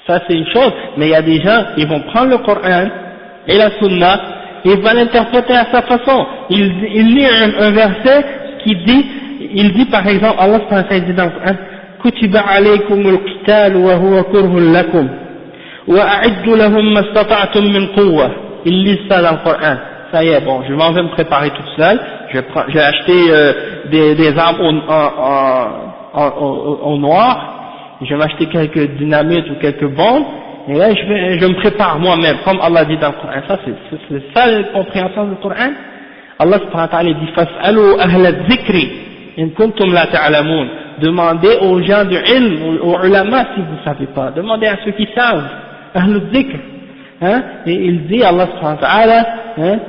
S1: Ça c'est une chose, mais il y a des gens, ils vont prendre le Coran et la Sunna, et il va l'interpréter à sa façon. Il lit un verset qui dit, il dit par exemple, Allah dit dans le Coran, Kutiba alaykumul qital wa huwa kurhun lakum, wa a'iddu lahum mastata'tum min quwwa. Il lit ça dans le Coran. Ça y est, bon, je m'en vais me préparer tout seul. J'ai acheté des armes au noir. Je vais m'acheter quelques dynamites ou quelques bombes. Et là, je me prépare moi-même, comme Allah dit dans le Coran. Ça, c'est ça la compréhension du Coran. Allah subhanahu wa ta'ala dit, Fas'alu ahla dhikri, in kuntum la ta'alamoun. Demandez aux gens du ilm, aux ulama si vous ne savez pas. Demandez à ceux qui savent. Ahla dhikr. Hein? Et il dit, Allah subhanahu wa ta'ala, hein?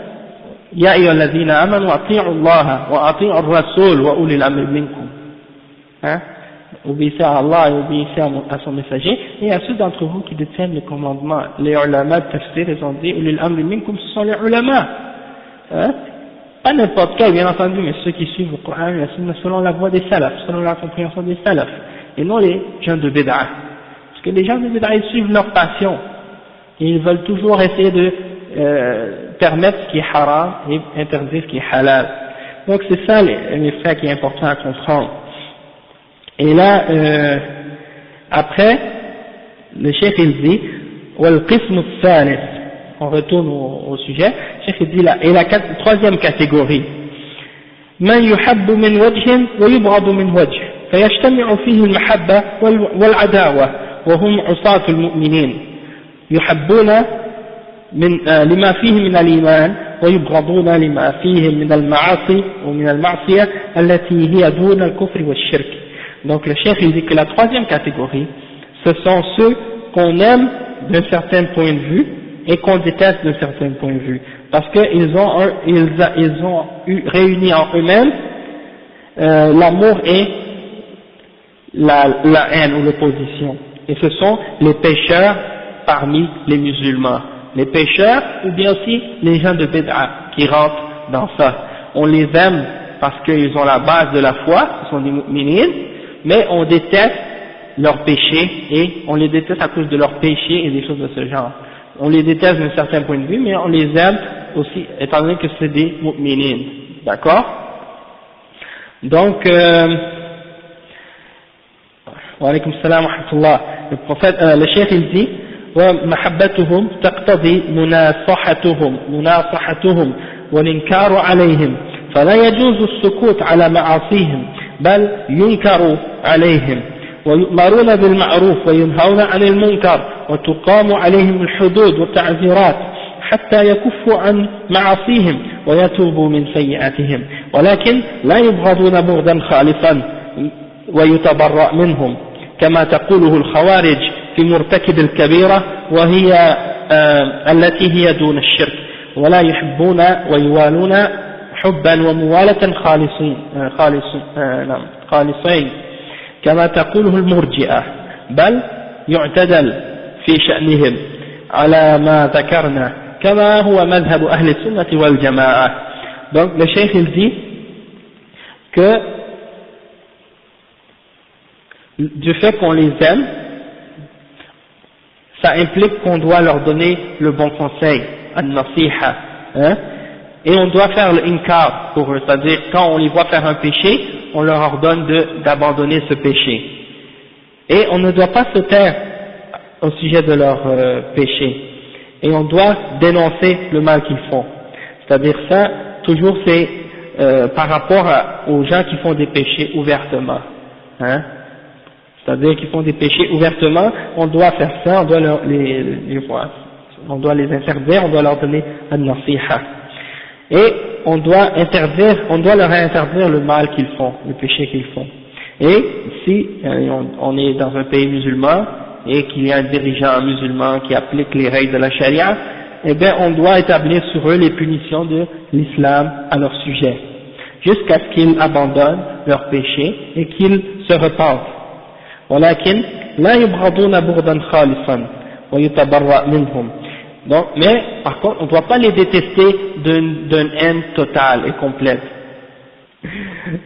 S1: Ya ayyuhalladhina amanu ati'u Allah wa ati'u ar-rasul wa ulil amri minkum. Hein? Obéissez à Allah et obéissez à son messager, et à ceux d'entre vous qui détiennent les commandements. Les ulama de tafsir, ils ont dit, ulil amri minkum, ce sont les ulama. Hein? Pas n'importe quel, bien entendu, mais ceux qui suivent le Coran et la Sunna selon la voie des salafs, selon la compréhension des salafs, et non les gens de bid'a. Parce que les gens de bid'a, ils suivent leur passion, et ils veulent toujours essayer de permettre ce qui est haram et interdire ce qui est halal. Donc c'est ça les faits qui est important à comprendre. Et là, après, le cheikh il dit, وَالْقِسْمُ الثَّالِث, on retourne au sujet, le cheikh il dit là, et la troisième catégorie, مَنْ يُحَبُّ مِنْ وَجْهٍ وَيُبْغَضُ مِنْ وَجْهٍ فيجتمع فيه المحبة والعداوة وهم عصاة المؤمنين يحبون لما فيه من الإيمان ويبغضون لما فيه من المعاصي ومن المعصية التي هي دون الكفر والشرك. Donc le cheikh il dit que la troisième catégorie, ce sont ceux qu'on aime d'un certain point de vue et qu'on déteste d'un certain point de vue, parce qu'ils ont réuni en eux-mêmes l'amour et la haine ou l'opposition. Et ce sont les pécheurs parmi les musulmans. Les pécheurs ou bien aussi les gens de bid'a qui rentrent dans ça. On les aime parce qu'ils ont la base de la foi, ils sont des mu'minines, mais on déteste leurs péchés et on les déteste à cause de leurs péchés et des choses de ce genre. On les déteste d'un certain point de vue, mais on les aime aussi étant donné que c'est des mu'minines. D'accord? Donc, wa alaykum salam wa rahmatullah. Le prophète, le cheikh il dit, ومحبتهم تقتضي مناصحتهم والإنكار عليهم فلا يجوز السكوت على معاصيهم بل ينكر عليهم ويؤمرون بالمعروف وينهون عن المنكر وتقام عليهم الحدود والتعزيرات حتى يكفوا عن معاصيهم ويتوبوا من سيئاتهم ولكن لا يبغضون بغضا خالصا ويتبرأ منهم كما تقوله الخوارج في مرتكب الكبيرة وهي التي هي دون الشرك ولا يحبون ويوالون حبا وموالة خالصين كما تقوله المرجئة بل يعتدل في شأنهم على ما ذكرنا كما هو مذهب أهل السنة والجماعة. Donc le cheikh il dit que du fait qu'on les aime, ça implique qu'on doit leur donner le bon conseil, an-nasiha, hein, et on doit faire le inkar pour eux, c'est-à-dire quand on les voit faire un péché, on leur ordonne d'abandonner ce péché. Et on ne doit pas se taire au sujet de leur péché, et on doit dénoncer le mal qu'ils font. C'est-à-dire ça, toujours c'est par rapport aux gens qui font des péchés ouvertement, hein. C'est-à-dire qu'ils font des péchés ouvertement, on doit faire ça, on doit on doit les interdire, on doit leur donner an-nasiha. Et on doit leur interdire le mal qu'ils font, le péché qu'ils font. Et si on est dans un pays musulman et qu'il y a un dirigeant musulman qui applique les règles de la charia, eh bien on doit établir sur eux les punitions de l'islam à leur sujet, jusqu'à ce qu'ils abandonnent leur péché et qu'ils se repentent. ولكن لا يبغضون بغضا خالصا ويتبرأ منهم. Donc, mais par contre on ne doit pas les détester d'une haine totale et complète.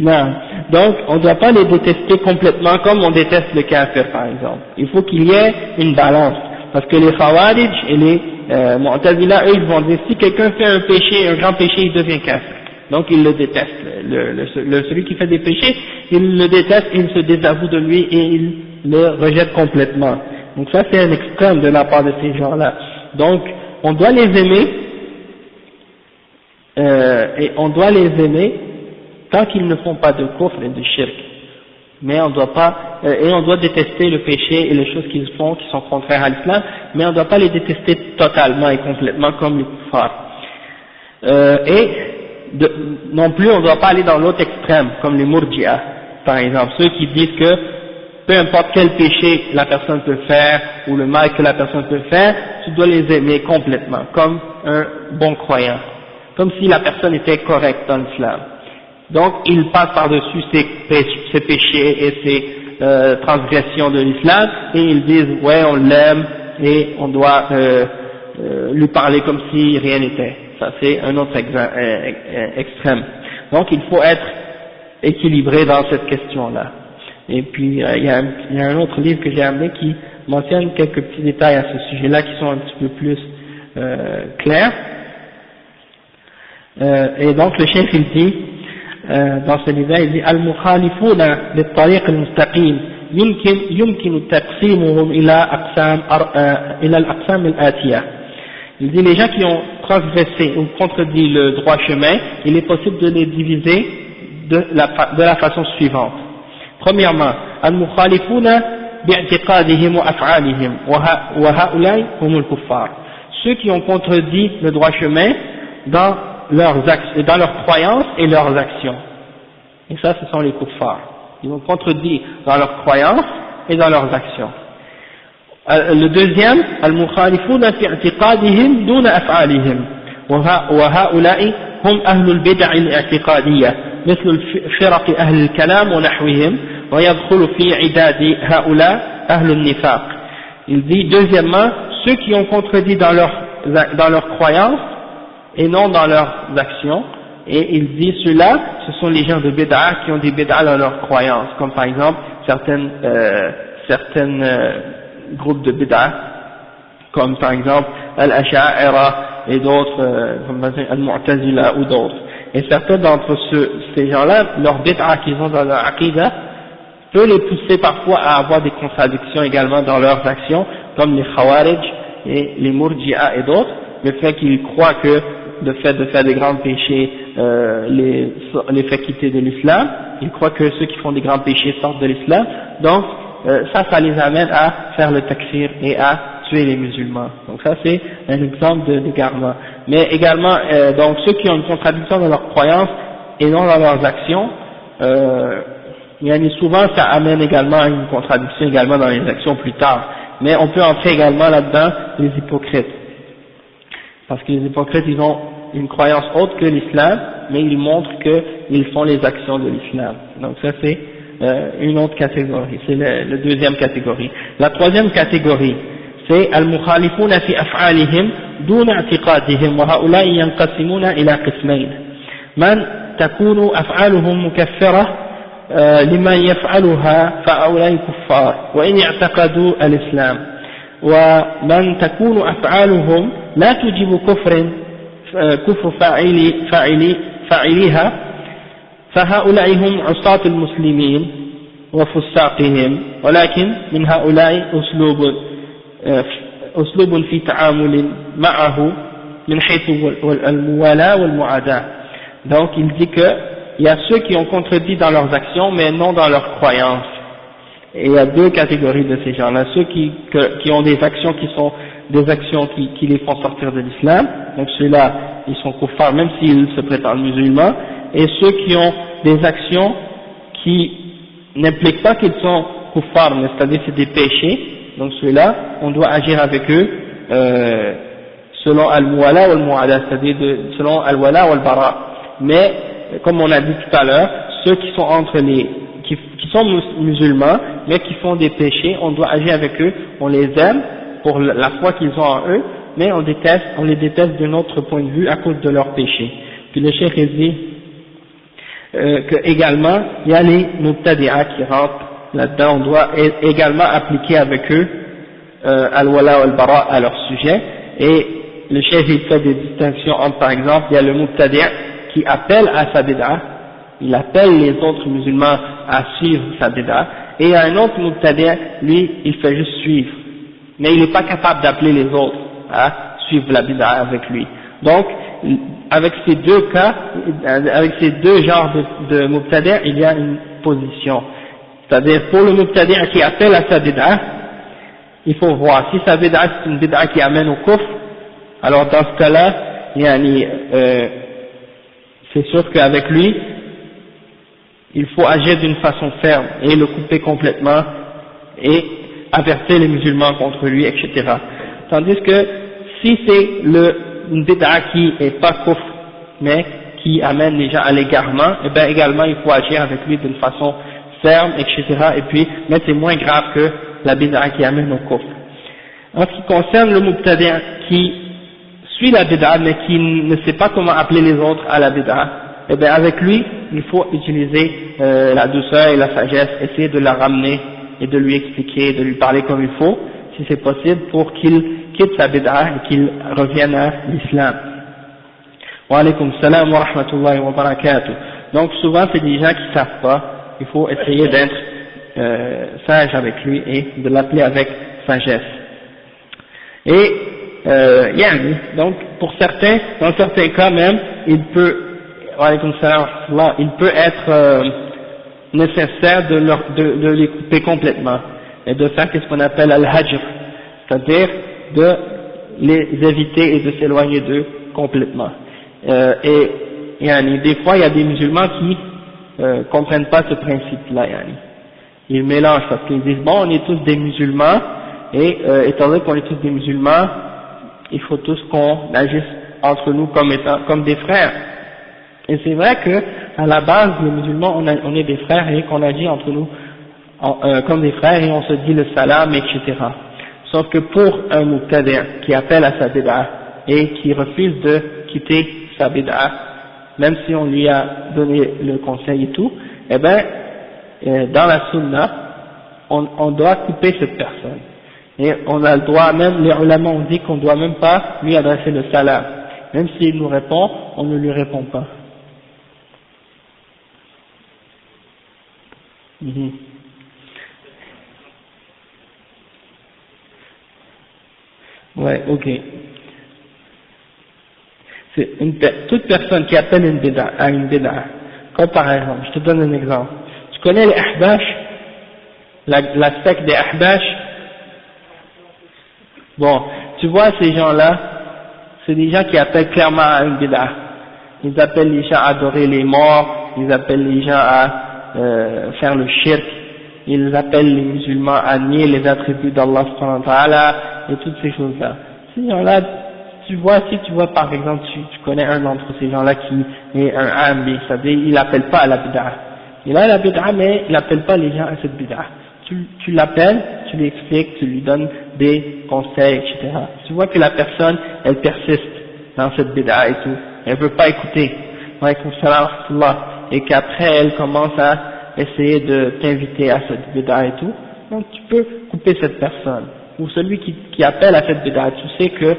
S1: Non, donc on ne doit pas les détester complètement comme on déteste le kafir par exemple. Il faut qu'il y ait une balance, parce que les khawarij et les mu'tazila, eux ils vont dire si quelqu'un fait un péché, un grand péché, il devient kafir. Donc il le déteste, celui qui fait des péchés, il le déteste, il se désavoue de lui et il le rejette complètement. Donc ça c'est un extrême de la part de ces gens-là. Donc on doit les aimer, et on doit les aimer tant qu'ils ne font pas de kufr et de shirk. Mais on doit pas, et on doit détester le péché et les choses qu'ils font qui sont contraires à l'islam, mais on ne doit pas les détester totalement et complètement comme les kuffars. Non plus on ne doit pas aller dans l'autre extrême comme les murji'ah par exemple, ceux qui disent que peu importe quel péché la personne peut faire ou le mal que la personne peut faire, tu dois les aimer complètement comme un bon croyant, comme si la personne était correcte dans l'islam. Donc ils passent par-dessus ces péchés et ces transgressions de l'islam et ils disent ouais on l'aime et on doit lui parler comme si rien n'était. Ça c'est un autre extrême. Donc il faut être équilibré dans cette question-là. Et puis il y a un autre livre que j'ai amené qui mentionne quelques petits détails à ce sujet-là qui sont un petit peu plus clairs. Et donc le cheikh il dit dans ce livre il dit al-mukhalifuna lit-tariq al-mustaqim يمكن تقسيمهم إلى الأقسام الآتية. Il dit les gens qui ont transgressé ou contredit le droit chemin, il est possible de les diviser de la façon suivante. Premièrement, al-mukhalifuna bi'tiqadihim wa af'alihim wa ha'ulai humul kuffar. Ceux qui ont contredit le droit chemin dans leurs croyances et leurs actions. Et ça, ce sont les kuffars. Ils ont contredit dans leurs croyances et dans leurs actions. Le deuxième, al-mukhalifuna fi i'tiqadihim duna af'alihim wa ha'ulai hum ahlul bid'ah al-i'tiqadiyah مثل فرق أهل الكلام ونحوهم ويدخل في عداد هؤلاء أهل النفاق. Il dit deuxièmement, ceux qui ont contredit dans leurs croyances et non dans leurs actions, et il dit ceux-là, ce sont les gens de bid'ah qui ont des bid'ah dans leurs croyances, comme par exemple certaines groupes de bid'ah, comme par exemple al-asha'ira et d'autres, comme al-mu'tazila ou d'autres. Et certains d'entre ces gens-là, leur bid'ah qu'ils ont dans leur aqidah peut les pousser parfois à avoir des contradictions également dans leurs actions, comme les khawarij et les murji'ah et d'autres, le fait qu'ils croient que le fait de faire des grands péchés les fait quitter de l'islam, ils croient que ceux qui font des grands péchés sortent de l'islam, donc ça les amène à faire le takfir et à tuer les musulmans. Donc ça c'est un exemple d'égarement. Mais également, donc ceux qui ont une contradiction dans leurs croyances et non dans leurs actions, souvent ça amène également à une contradiction également dans les actions plus tard. Mais on peut entrer également là-dedans les hypocrites. Parce que les hypocrites, ils ont une croyance autre que l'islam, mais ils montrent qu'ils font les actions de l'islam. Donc ça c'est une autre catégorie, c'est la deuxième catégorie. La troisième catégorie, c'est al-mukhalifuna fi af'alihim duna i'tiqadihim wa ha'ula'i yanqasimuna ila qismayn. Man takunu af'aluhum mukaffira liman yaf'aluha fa'ula'i kuffar wa in i'taqadu al-islam. ومن تكون أفعالهم لا تجب كفر فاعليها فهؤلاء هم عصاة المسلمين وفساقهم ولكن من هؤلاء أسلوب في تعامل معه من حيث الموالاة والمعاداة. Donc il dit que il y a ceux qui ont contredit dans leurs actions mais non dans leurs croyances. Et il y a deux catégories de ces gens-là, ceux qui ont des actions qui sont des actions qui les font sortir de l'islam, donc ceux-là, ils sont kuffars même s'ils se prétendent musulmans, et ceux qui ont des actions qui n'impliquent pas qu'ils sont kuffars, mais c'est-à-dire c'est des péchés, donc ceux-là, on doit agir avec eux selon al-muwala ou al-mu'ada, c'est-à-dire selon al-wala ou al-bara. Mais, comme on a dit tout à l'heure, ceux qui sont entre qui sont musulmans, mais qui font des péchés, on doit agir avec eux, on les aime pour la foi qu'ils ont en eux, mais on les déteste de notre point de vue à cause de leurs péchés. Puis le cheikh dit que également, il y a les mubtadi'a qui rentrent là-dedans, on doit également appliquer avec eux al-wala ou al-bara à leur sujet, et le cheikh il fait des distinctions entre, par exemple, il y a le mubtadi'a qui appelle à sa bid'a, il appelle les autres musulmans à suivre sa bid'a, et il y a un autre mubtadi', lui, il fait juste suivre, mais il n'est pas capable d'appeler les autres à suivre la bid'a avec lui. Donc, avec ces deux cas, avec ces deux genres de mubtadi', il y a une position. C'est-à-dire, pour le mubtadi' qui appelle à sa bid'a, il faut voir, si sa bid'a c'est une bid'a qui amène au kufr, alors dans ce cas-là, c'est sûr qu'avec lui, il faut agir d'une façon ferme et le couper complètement et avertir les musulmans contre lui, etc. Tandis que si c'est une bid'a qui est pas kufr, mais qui amène les gens à l'égarement, et bien également il faut agir avec lui d'une façon ferme, etc. Et puis, mais c'est moins grave que la bid'a qui amène au kufr. En ce qui concerne le mubtadi' qui suit la bid'a mais qui ne sait pas comment appeler les autres à la bid'a, et bien avec lui, il faut utiliser la douceur et la sagesse, essayer de la ramener et de lui expliquer, de lui parler comme il faut, si c'est possible, pour qu'il quitte sa bid'a et qu'il revienne à l'islam. Wa alaykum salam wa rahmatullahi wa barakatuh. Donc souvent c'est des gens qui ne savent pas, il faut essayer d'être sage avec lui et de l'appeler avec sagesse. Et donc pour certains, dans certains cas même, il peut être nécessaire de les couper complètement et de faire ce qu'on appelle al-hajr, c'est-à-dire de les éviter et de s'éloigner d'eux complètement. Et des fois il y a des musulmans qui comprennent pas ce principe-là, ils mélangent parce qu'ils disent bon on est tous des musulmans et étant donné qu'on est tous des musulmans, il faut tous qu'on agisse entre nous comme des frères. Et c'est vrai que à la base, les musulmans, on est des frères et qu'on agit entre nous comme des frères et on se dit le salam, etc. Sauf que pour un mubtadi' qui appelle à sa bid'a et qui refuse de quitter sa bid'a, même si on lui a donné le conseil et tout, eh ben, dans la sunna, on doit couper cette personne. Et on a le droit, même les ulama ont dit qu'on ne doit même pas lui adresser le salam. Même s'il nous répond, on ne lui répond pas. Ouais, ok. C'est toute personne qui appelle une bid'a à une bid'a, comme par exemple, je te donne un exemple. Tu connais les ahbash, la secte des ahbash? Bon, tu vois ces gens-là, c'est des gens qui appellent clairement à une bid'a. Ils appellent les gens à adorer les morts, ils appellent les gens à faire le shirk, ils appellent les musulmans à nier les attributs d'Allah subhanahu wa ta'ala et toutes ces choses-là. Ces gens-là, si tu vois par exemple, tu connais un d'entre ces gens-là qui est un ambi, c'est-à-dire il n'appelle pas à la bid'a. Il a la bid'a mais il n'appelle pas les gens à cette bid'a. Tu l'appelles, tu lui expliques, tu lui donnes des conseils, etc. Tu vois que la personne, elle persiste dans cette bid'a et tout, elle veut pas écouter, et qu'après elle commence à essayer de t'inviter à cette bid'a et tout, donc tu peux couper cette personne. Ou celui qui appelle à cette bid'a, tu sais que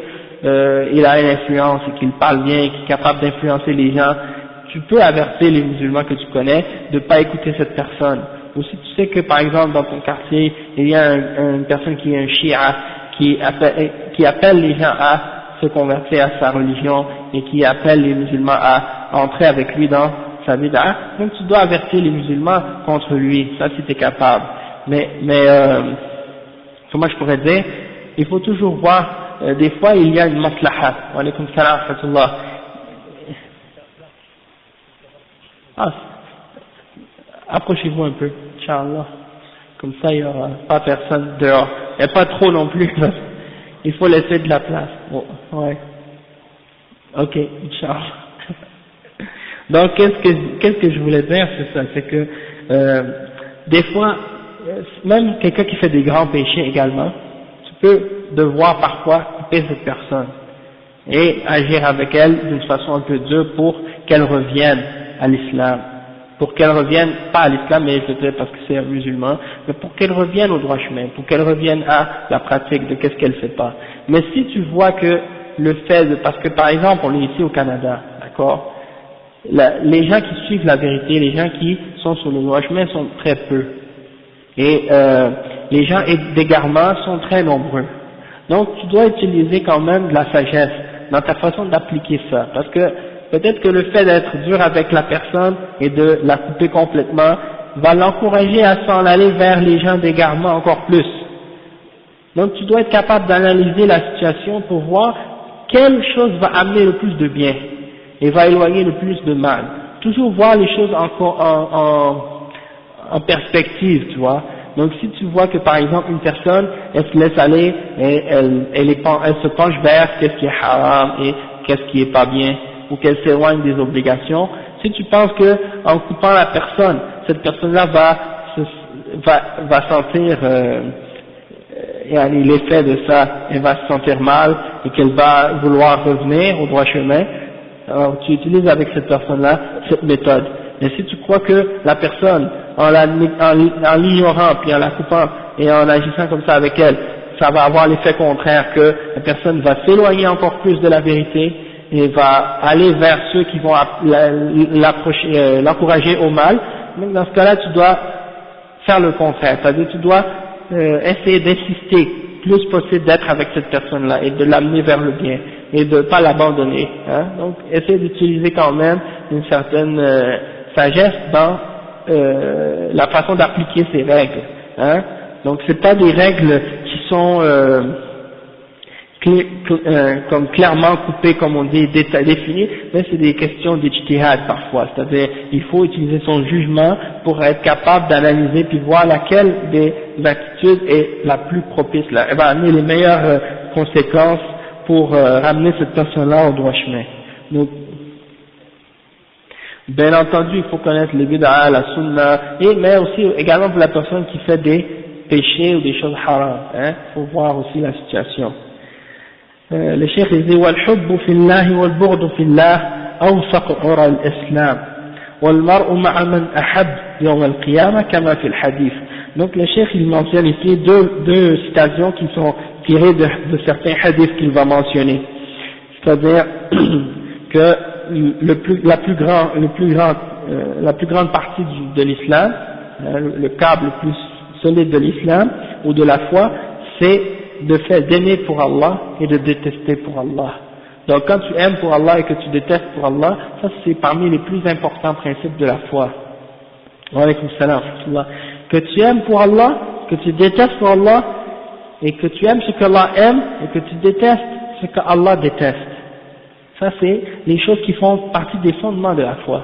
S1: il a une influence et qu'il parle bien, qu'il est capable d'influencer les gens, tu peux avertir les musulmans que tu connais de pas écouter cette personne. Ou si tu sais que par exemple dans ton quartier il y a une personne qui est un shia qui appelle les gens à se convertir à sa religion et qui appelle les musulmans à entrer avec lui dans sa bid'a, donc tu dois avertir les musulmans contre lui, ça si tu es capable. Mais comment je pourrais dire, il faut toujours voir, des fois il y a une maslaha. Wa alaykum salam wa rahmatullah. Approchez-vous un peu, Inch'Allah. Comme ça, il n'y aura pas personne dehors. Et pas trop non plus. Il faut laisser de la place. Oh, ouais. Ok, Inch'Allah. Donc, qu'est-ce que je voulais dire, c'est ça. C'est que, des fois, même quelqu'un qui fait des grands péchés également, tu peux devoir parfois couper cette personne. Et agir avec elle d'une façon un peu dure pour qu'elle revienne à l'islam. Pour qu'elle revienne, pas à l'islam, mais je veux dire parce que c'est un musulman, mais pour qu'elle revienne au droit chemin, pour qu'elle revienne à la pratique de qu'est-ce qu'elle fait pas. Mais si tu vois que le fait de, parce que par exemple, on est ici au Canada, d'accord, les gens qui suivent la vérité, les gens qui sont sur le droit chemin sont très peu. Et les gens d'égarement sont très nombreux. Donc tu dois utiliser quand même de la sagesse dans ta façon d'appliquer ça, parce que peut-être que le fait d'être dur avec la personne et de la couper complètement va l'encourager à s'en aller vers les gens d'égarement encore plus. Donc tu dois être capable d'analyser la situation pour voir quelle chose va amener le plus de bien et va éloigner le plus de mal. Toujours voir les choses en perspective, tu vois. Donc si tu vois que par exemple une personne, elle se laisse aller et elle se penche vers qu'est-ce qui est haram et qu'est-ce qui est pas bien, ou qu'elle s'éloigne des obligations, si tu penses que en coupant la personne, cette personne-là va sentir l'effet de ça, elle va se sentir mal et qu'elle va vouloir revenir au droit chemin, alors tu utilises avec cette personne-là cette méthode. Mais si tu crois que la personne, en l'ignorant puis en la coupant et en agissant comme ça avec elle, ça va avoir l'effet contraire, que la personne va s'éloigner encore plus de la vérité et va aller vers ceux qui vont l'encourager au mal, donc dans ce cas-là tu dois faire le contraire, c'est-à-dire tu dois essayer d'insister plus possible d'être avec cette personne-là et de l'amener vers le bien et de ne pas l'abandonner, hein. Donc essayer d'utiliser quand même une certaine sagesse dans la façon d'appliquer ces règles, hein. Donc c'est pas des règles qui sont comme clairement coupées, comme on dit, définies, mais c'est des questions d'ijtihad parfois, c'est-à-dire il faut utiliser son jugement pour être capable d'analyser puis voir laquelle des attitudes est la plus propice, là, elle va amener les meilleures conséquences pour ramener cette personne-là au droit chemin. Donc, bien entendu, il faut connaître les bid'a, la sunna, mais aussi également pour la personne qui fait des péchés ou des choses haram, hein, il faut voir aussi la situation. Le cheikh dit والحب في الله والبغض في الله أوثق عرى الإسلام والمرء مع من أحب يوم القيامة كما في الحديث. Donc le cheikh il mentionne ici deux citations qui sont tirées de certains hadiths qu'il va mentionner, c'est-à-dire que la plus grande partie de l'islam, le câble le plus solide de l'islam ou de la foi, c'est de faire d'aimer pour Allah et de détester pour Allah. Donc quand tu aimes pour Allah et que tu détestes pour Allah, ça c'est parmi les plus importants principes de la foi. Wa alaykum salam. Que tu aimes pour Allah, que tu détestes pour Allah, et que tu aimes ce qu'Allah aime et que tu détestes ce qu'Allah déteste. Ça c'est les choses qui font partie des fondements de la foi.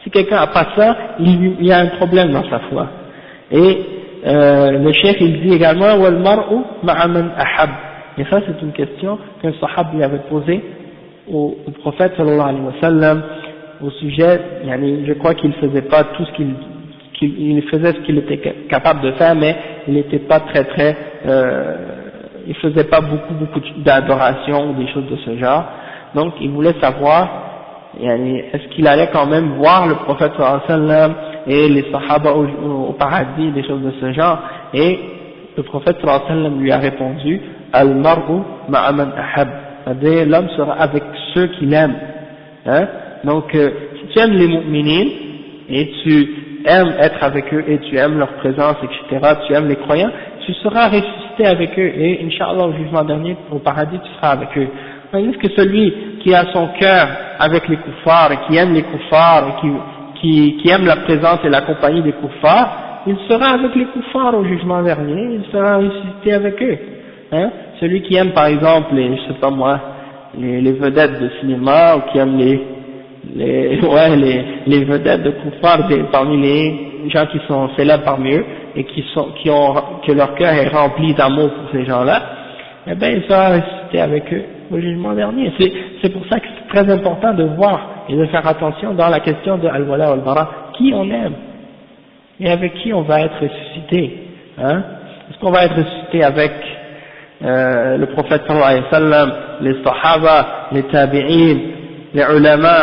S1: Si quelqu'un n'a pas ça, il y a un problème dans sa foi. Et le cheikh il dit également wal mar'u ma'a man ahab. Et ça c'est une question qu'un sahab lui avait posée au prophète sallallahu alayhi wa sallam au sujet, je crois qu'il faisait pas tout ce qu'il faisait ce qu'il était capable de faire, mais il n'était pas il faisait pas beaucoup d'adoration ou des choses de ce genre. Donc il voulait savoir est-ce qu'il allait quand même voir le prophète sallallahu alayhi wa sallam et les sahaba au paradis, des choses de ce genre. Et le prophète sallallahu alayhi wa sallam lui a répondu al mar'u ma'a man ahab, c'est-à-dire l'homme sera avec ceux qu'il aime, hein. Donc si tu aimes les mu'minines et tu aimes être avec eux et tu aimes leur présence, etc., tu aimes les croyants, tu seras ressuscité avec eux et Inch'Allah au jugement dernier au paradis tu seras avec eux. Tandis que celui qui a son cœur avec les kuffars et qui aime les kuffars et qui aime la présence et la compagnie des kuffars, il sera avec les kuffars au jugement dernier, il sera ressuscité avec eux, hein. Celui qui aime par exemple les vedettes de cinéma ou qui aime les vedettes de kuffars parmi les gens qui sont célèbres parmi eux et que leur cœur est rempli d'amour pour ces gens-là, eh bien il sera ressuscité avec eux au jugement dernier. C'est pour ça que c'est très important de voir et de faire attention dans la question de al-wala wal-bara, qui on aime et avec qui on va être ressuscité, hein. Est-ce qu'on va être ressuscité avec le prophète sallallahu alayhi wa sallam, les sahaba, les tabi'in, les ulama,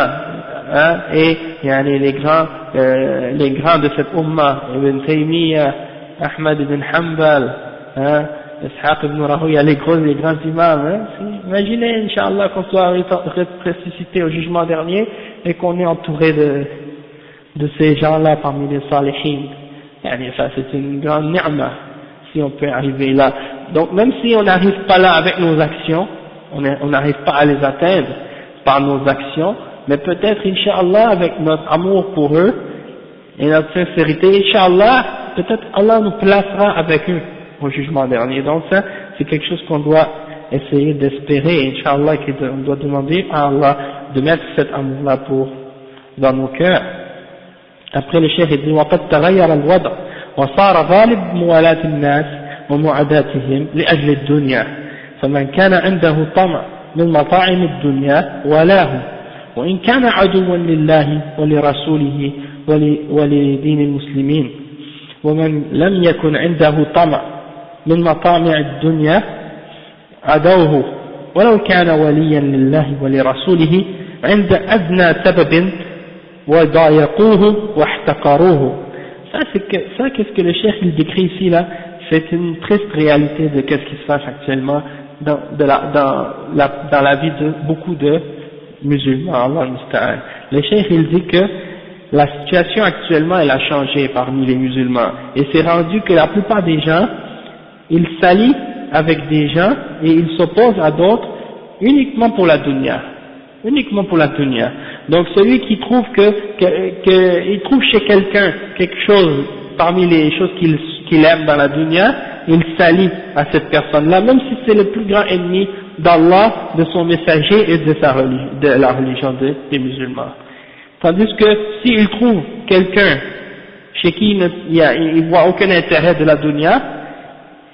S1: hein, et les grands de cette umma, Ibn Taymiyyah, Ahmad ibn Hanbal, hein, Ishaq ibn Rahouyah, les grands imams, hein. Imaginez, Inch'Allah, qu'on soit ressuscité au jugement dernier et qu'on est entouré de ces gens-là parmi les salihin. Ça c'est une grande ni'ma, si on peut arriver là. Donc même si on n'arrive pas là avec nos actions, on n'arrive pas à les atteindre par nos actions, mais peut-être, Inch'Allah, avec notre amour pour eux et notre sincérité, Inch'Allah, peut-être Allah nous placera avec eux au jugement dernier. Donc ça, c'est quelque chose qu'on doit essayer d'espérer, Inch'Allah, qu'on doit demander à Allah de mettre cet amour-là dans nos cœurs. Après le cheikh dit وقد تغير الوضع وصار غالب موالاة الناس ومعاداتهم لأجل الدنيا فمن كان عنده طمع من مطاعم الدنيا ولاه وإن كان عدوا لله ولرسوله ولدين المسلمين ومن لم يكن عنده طمع من مطامع الدنيا عدوه ولو كان وليا لله ولرسوله عند أدنى سبب وضايقوه واحتقروه. Ça, qu'est-ce que le cheikh il décrit ici là, c'est une triste réalité de qu'est-ce qui se passe actuellement dans la vie de beaucoup de musulmans. Allah musta'an. Le cheikh il dit que la situation actuellement elle a changé parmi les musulmans et c'est rendu que la plupart des gens ils s'allient avec des gens et ils s'opposent à d'autres uniquement pour la dunya. Uniquement pour la dunya. Donc celui qui trouve il trouve chez quelqu'un quelque chose parmi les choses qu'il aime dans la dunya, il s'allie à cette personne-là, même si c'est le plus grand ennemi d'Allah, de son messager et de la religion des musulmans. Tandis que s'il trouve quelqu'un chez qui il voit aucun intérêt de la dunya,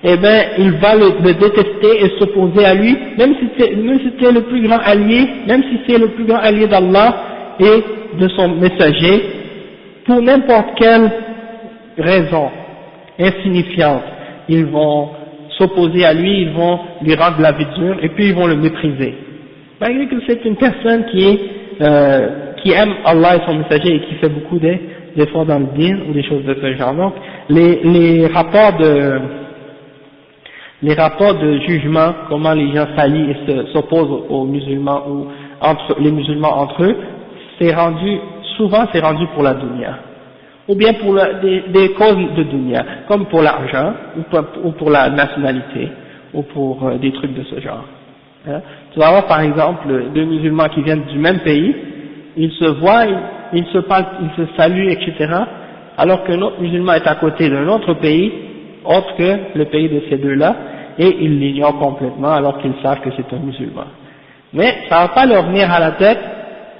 S1: eh bien, il va le détester et s'opposer à lui, même si c'est le plus grand allié, même si c'est le plus grand allié d'Allah et de son messager, pour n'importe quelle raison insignifiante, ils vont s'opposer à lui, ils vont lui rendre la vie dure et puis ils vont le mépriser. Malgré que c'est une personne qui aime Allah et son messager et qui fait beaucoup d'efforts dans le din ou des choses de ce genre. Donc, les rapports de jugement, comment les gens s'allient et s'opposent aux musulmans ou les musulmans entre eux, souvent c'est rendu pour la dunya, ou bien pour des causes de dunya, comme pour l'argent, ou pour la nationalité, ou pour des trucs de ce genre. Hein? Tu vas avoir par exemple deux musulmans qui viennent du même pays, ils se voient, ils se parlent, ils se saluent, etc., alors qu'un autre musulman est à côté d'un autre pays, autre que le pays de ces deux-là, et ils l'ignorent complètement alors qu'ils savent que c'est un musulman. Mais ça va pas leur venir à la tête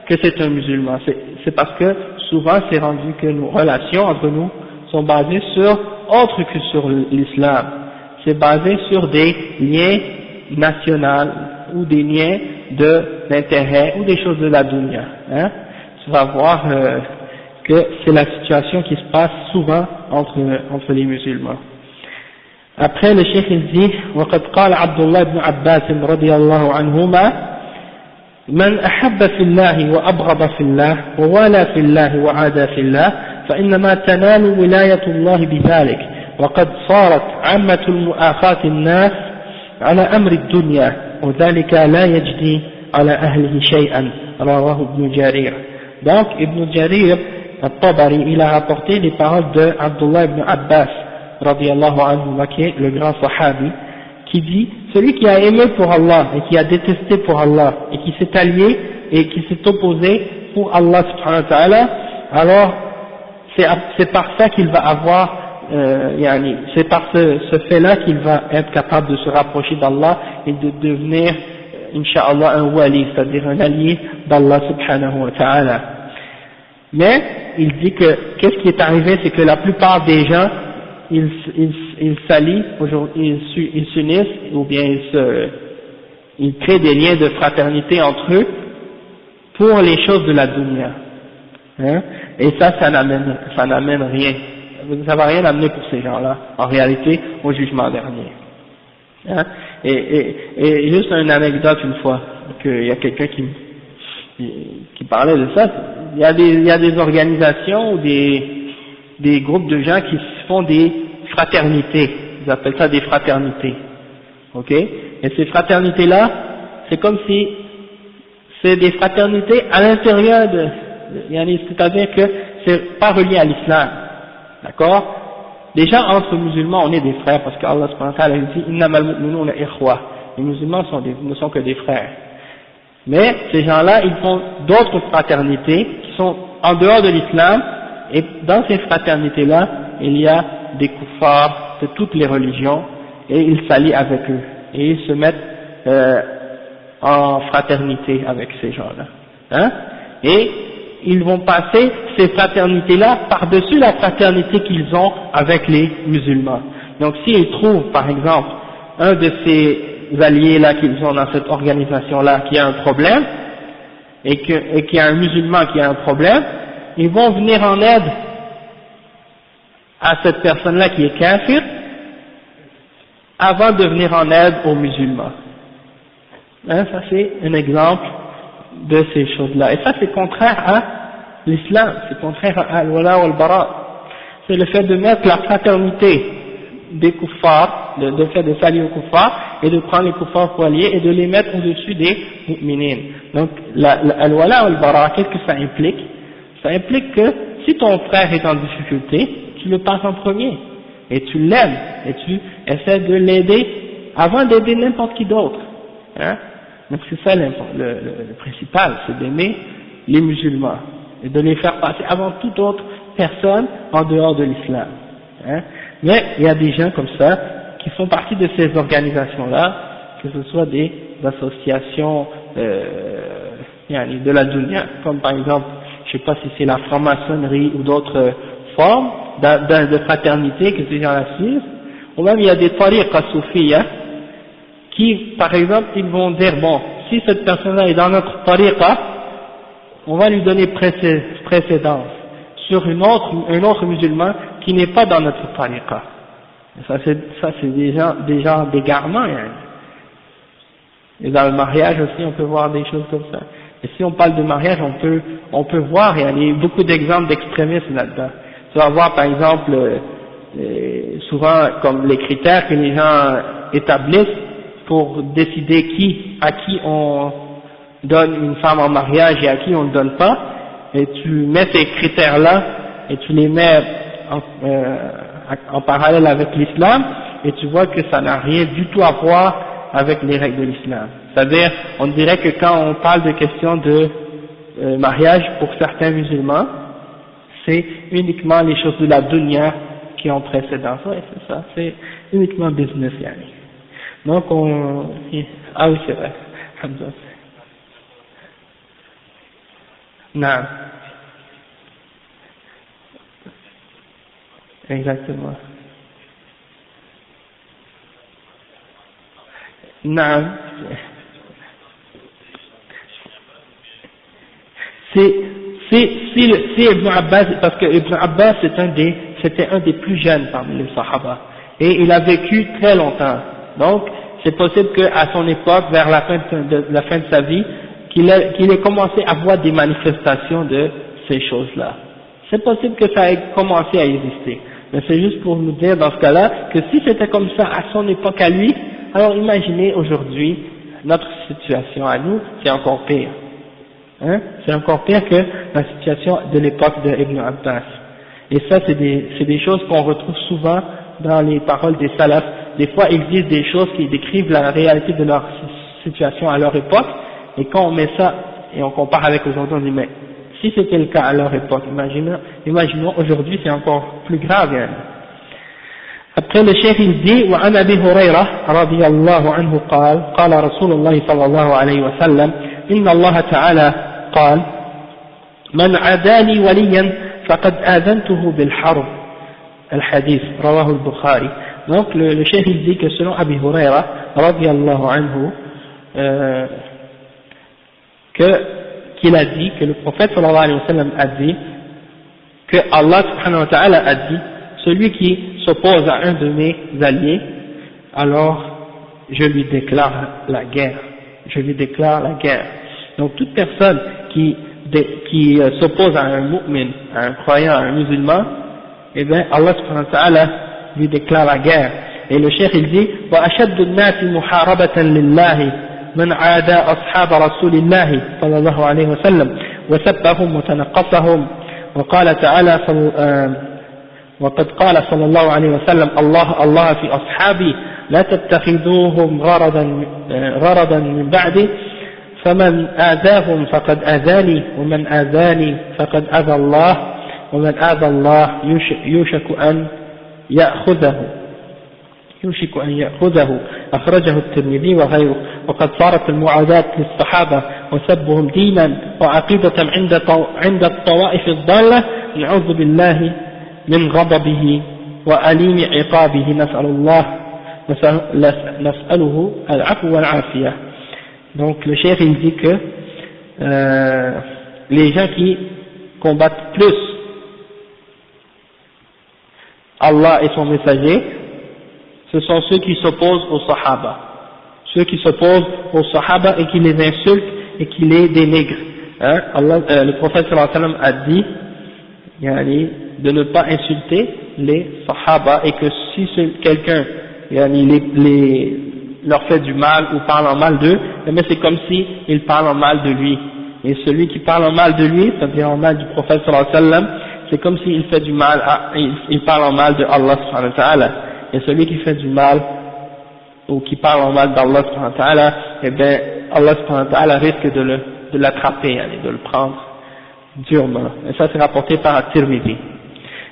S1: que c'est un musulman, c'est parce que souvent c'est rendu que nos relations entre nous sont basées sur autre que sur l'islam, c'est basé sur des liens nationaux ou des liens d'intérêt ou des choses de la dunya, hein. Tu vas voir que c'est la situation qui se passe souvent entre les musulmans. Après le cheikh il dit وقد قال عبد الله بن عباس رضي الله عنهما من أحب في الله وأبغض في الله ووالى في الله وعادى في الله فإنما تنال ولاية الله بذلك وقد صارت عامة المؤاخاة الناس على أمر الدنيا وذلك لا يجدي على أهله شيئا رواه ابن جرير. Donc Ibn Jarir al-Tabari il a rapporté les paroles de Abdullah ibn Abbas radiyallahu anhu, qui est le grand sahabi, qui dit celui qui a aimé pour Allah et qui a détesté pour Allah et qui s'est allié et qui s'est opposé pour Allah subhanahu wa ta'ala, alors c'est par ça qu'il va avoir c'est par ce fait-là qu'il va être capable de se rapprocher d'Allah et de devenir Inch'Allah un wali, c'est-à-dire un allié d'Allah subhanahu wa ta'ala. Mais il dit que qu'est-ce qui est arrivé, c'est que la plupart des gens ils s'allient, ils s'unissent ou bien ils créent des liens de fraternité entre eux pour les choses de la dunya, hein? Et ça n'amène rien, ça va rien amener pour ces gens-là en réalité au jugement dernier, hein? Et juste une anecdote, une fois qu'il y a quelqu'un qui parlait de ça, il y a des organisations ou des groupes de gens qui font des fraternités, ils appellent ça des fraternités, ok? Et ces fraternités-là, c'est comme si c'est des fraternités à l'intérieur c'est-à-dire que c'est pas relié à l'islam, d'accord? Déjà entre musulmans on est des frères parce qu'Allah subhanahu wa ta'ala dit innamal mu'minuna ikhwa, les musulmans ne sont que des frères. Mais ces gens-là ils font d'autres fraternités qui sont en dehors de l'islam, et dans ces fraternités-là il y a des kuffars de toutes les religions et ils s'allient avec eux et ils se mettent en fraternité avec ces gens-là, hein? Et ils vont passer ces fraternités-là par-dessus la fraternité qu'ils ont avec les musulmans. Donc s'ils trouvent par exemple un de ces alliés-là qu'ils ont dans cette organisation-là qui a un problème et qu'il y a un musulman qui a un problème, ils vont venir en aide à cette personne-là qui est kafir avant de venir en aide aux musulmans. Hein, ça c'est un exemple de ces choses-là. Et ça c'est contraire à l'islam, c'est contraire à al-wala wal-bara. C'est le fait de mettre la fraternité des kuffars, le fait de s'allier aux kuffars et de prendre les kuffars pour alliés et de les mettre au-dessus des mu'minin. Donc al-wala wal-bara, qu'est-ce que ça implique? Ça implique que si ton frère est en difficulté, tu le passes en premier et tu l'aimes et tu essaies de l'aider avant d'aider n'importe qui d'autre, hein? Donc c'est ça le principal, c'est d'aimer les musulmans et de les faire passer avant toute autre personne en dehors de l'islam, hein? Mais il y a des gens comme ça qui font partie de ces organisations-là, que ce soit des associations de la dunya, comme par exemple, je sais pas si c'est la franc-maçonnerie ou d'autres formes de fraternité que ces gens-là suivent, ou même il y a des tariqa soufiyya qui, par exemple, ils vont dire, bon, si cette personne-là est dans notre tariqa, on va lui donner précédence sur un autre musulman qui n'est pas dans notre tariqa. Ça c'est des gens d'égarement, hein. Et dans le mariage aussi, on peut voir des choses comme ça. Et si on parle de mariage, on peut voir, il y a beaucoup d'exemples d'extrémisme là-dedans. Tu vas voir, par exemple, souvent, comme les critères que les gens établissent pour décider à qui on donne une femme en mariage et à qui on ne donne pas, et tu mets ces critères-là, et tu les mets en parallèle avec l'islam, et tu vois que ça n'a rien du tout à voir avec les règles de l'islam. C'est-à-dire, on dirait que quand on parle de questions de mariage pour certains musulmans, c'est uniquement les choses de la dunya qui ont précédence. Ouais, c'est ça, c'est uniquement business, yani. Donc ah oui c'est vrai, Hamza. Non. Exactement. Non. C'est Ibn Abbas, parce que Ibn Abbas c'était un des plus jeunes parmi les Sahaba, et il a vécu très longtemps. Donc, c'est possible qu'à son époque, vers la fin de sa vie, qu'il ait commencé à voir des manifestations de ces choses-là. C'est possible que ça ait commencé à exister. Mais c'est juste pour nous dire dans ce cas-là que si c'était comme ça à son époque à lui, alors imaginez aujourd'hui notre situation à nous, c'est encore pire. Hein? C'est encore pire que la situation de l'époque de Ibn Abbas. Et ça, c'est des choses qu'on retrouve souvent dans les paroles des salafs. Des fois, ils disent des choses qui décrivent la réalité de leur situation à leur époque, et quand on met ça et on compare avec aujourd'hui, on dit mais si c'était le cas à leur époque, imaginons aujourd'hui, c'est encore plus grave. Hein. Après le cheikh il dit وعن أبي هريرة رضي الله عنه قال رسول الله صلى الله عليه وسلم إن الله تعالى قال من عادى لي وليا فقد آذنته بالحرب الحديث رواه البخاري. Donc le cheikh il dit que selon Abi Huraira رضي الله عنه qu'il a dit, que le prophète sallallahu alayhi wa sallam a dit, que Allah subhanahu wa ta'ala a dit, celui qui s'oppose à un de mes alliés, alors je lui déclare la guerre. Je lui déclare la guerre. Donc toute personne qui s'oppose à un mu'min, à un croyant, à un musulman, eh bien Allah subhanahu wa ta'ala lui déclare la guerre. Et le cheikh il dit وَأَشَدُّ النَّاسِ مُحَارَبَةً لِلَّهِ من عادى أصحاب رسول الله صلى الله عليه وسلم وسبهم وتنقصهم وقال تعالى وقد قال صلى الله عليه وسلم الله في أصحابي لا تتخذوهم غرضا من بعدي فمن آذاهم فقد آذاني ومن آذاني فقد آذى الله ومن آذى الله يوشك أن يأخذه أخرجه الترمذي وغيره. وقد صارت المعاداة للصحابة وسبهم دينا وعقيدة عند الطوائف الضالة نعوذ بالله من غضبه وأليم عقابه نسأله العفو والعافية. Donc le cheikh il dit que les gens qui combattent plus Allah et son messager, ce sont ceux qui s'opposent aux Sahaba. Ceux qui s'opposent aux Sahaba et qui les insultent et qui les dénigrent. Hein? Le prophète sallallahu alayhi wa sallam a dit de ne pas insulter les Sahaba, et que si quelqu'un leur fait du mal ou parle en mal d'eux, mais c'est comme si il parle en mal de lui. Et celui qui parle en mal de lui, c'est-à-dire en mal du prophète sallallahu alayhi wa sallam, c'est comme s'il fait du mal, il parle en mal de Allah subhanahu wa ta'ala. Et celui qui fait du mal ou qui parle en mal d'Allah subhanahu wa ta'ala, eh bien Allah subhanahu wa ta'ala risque de l'attraper, de le prendre durement. Et ça c'est rapporté par At-Tirmidhi.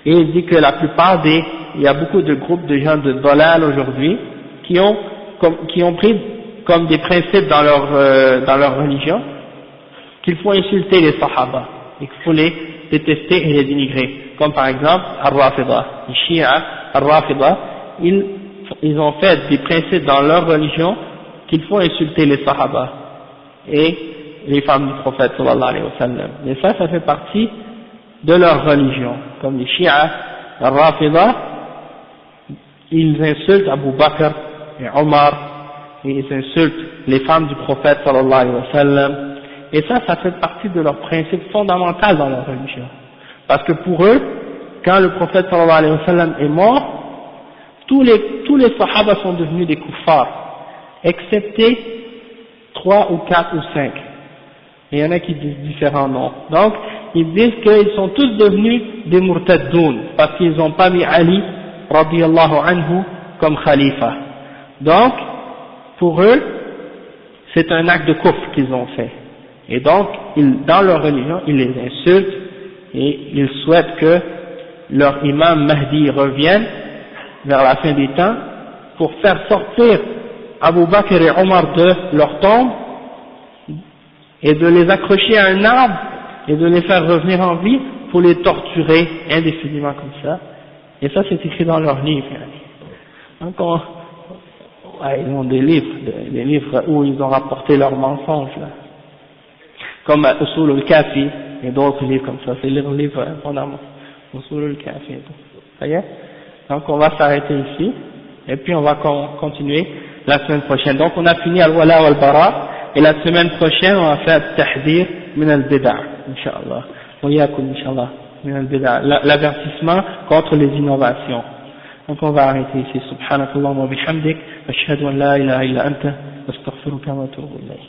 S1: Et il dit que la plupart il y a beaucoup de groupes de gens de Dalal aujourd'hui qui ont pris comme des principes dans leur religion qu'il faut insulter les Sahaba et qu'il faut les détester et les dénigrer. Comme par exemple Ar-Rafida, les Shia, Ar-Rafida, ils ont fait des principes dans leur religion qu'il faut insulter les Sahaba et les femmes du prophète sallallahu alayhi wa sallam. Et ça fait partie de leur religion. Comme les Shia, Ar-Rafida, ils insultent Abu Bakr et Omar, et ils insultent les femmes du prophète sallallahu alayhi wa sallam. Et ça fait partie de leur principe fondamental dans leur religion. Parce que pour eux, quand le prophète sallallahu alayhi wa sallam est mort, tous les Sahaba sont devenus des kuffars, excepté 3 ou 4 ou 5. Et il y en a qui disent différents noms. Donc, ils disent qu'ils sont tous devenus des murtaddoun, parce qu'ils n'ont pas mis Ali, radiyallahu anhu, comme khalifa. Donc, pour eux, c'est un acte de kufr qu'ils ont fait. Et donc, dans leur religion, ils les insultent, et ils souhaitent que leur imam Mahdi revienne vers la fin des temps pour faire sortir Abu Bakr et Omar de leur tombe et de les accrocher à un arbre et de les faire revenir en vie pour les torturer indéfiniment comme ça. Et ça c'est écrit dans leurs livres. Donc ils ont des livres où ils ont rapporté leurs mensonges là. Comme Usul al-Kafi et d'autres livres comme ça, c'est leurs livres fondaments. Usul al-Kafi et tout. Ça y est? Donc on va s'arrêter ici et puis on va continuer la semaine prochaine. Donc on a fini al-Wala wal-Bara et la semaine prochaine on va faire Tahdir min al-Bid'a, Inch'Allah. Wayakum Inch'Allah, min al-Bid'a, l'avertissement contre les innovations. Donc on va arrêter ici. Subhanakallah wa bihamdik, ashhadu an la ilaha illa anta, astaghfiruka wa atubu ilayk.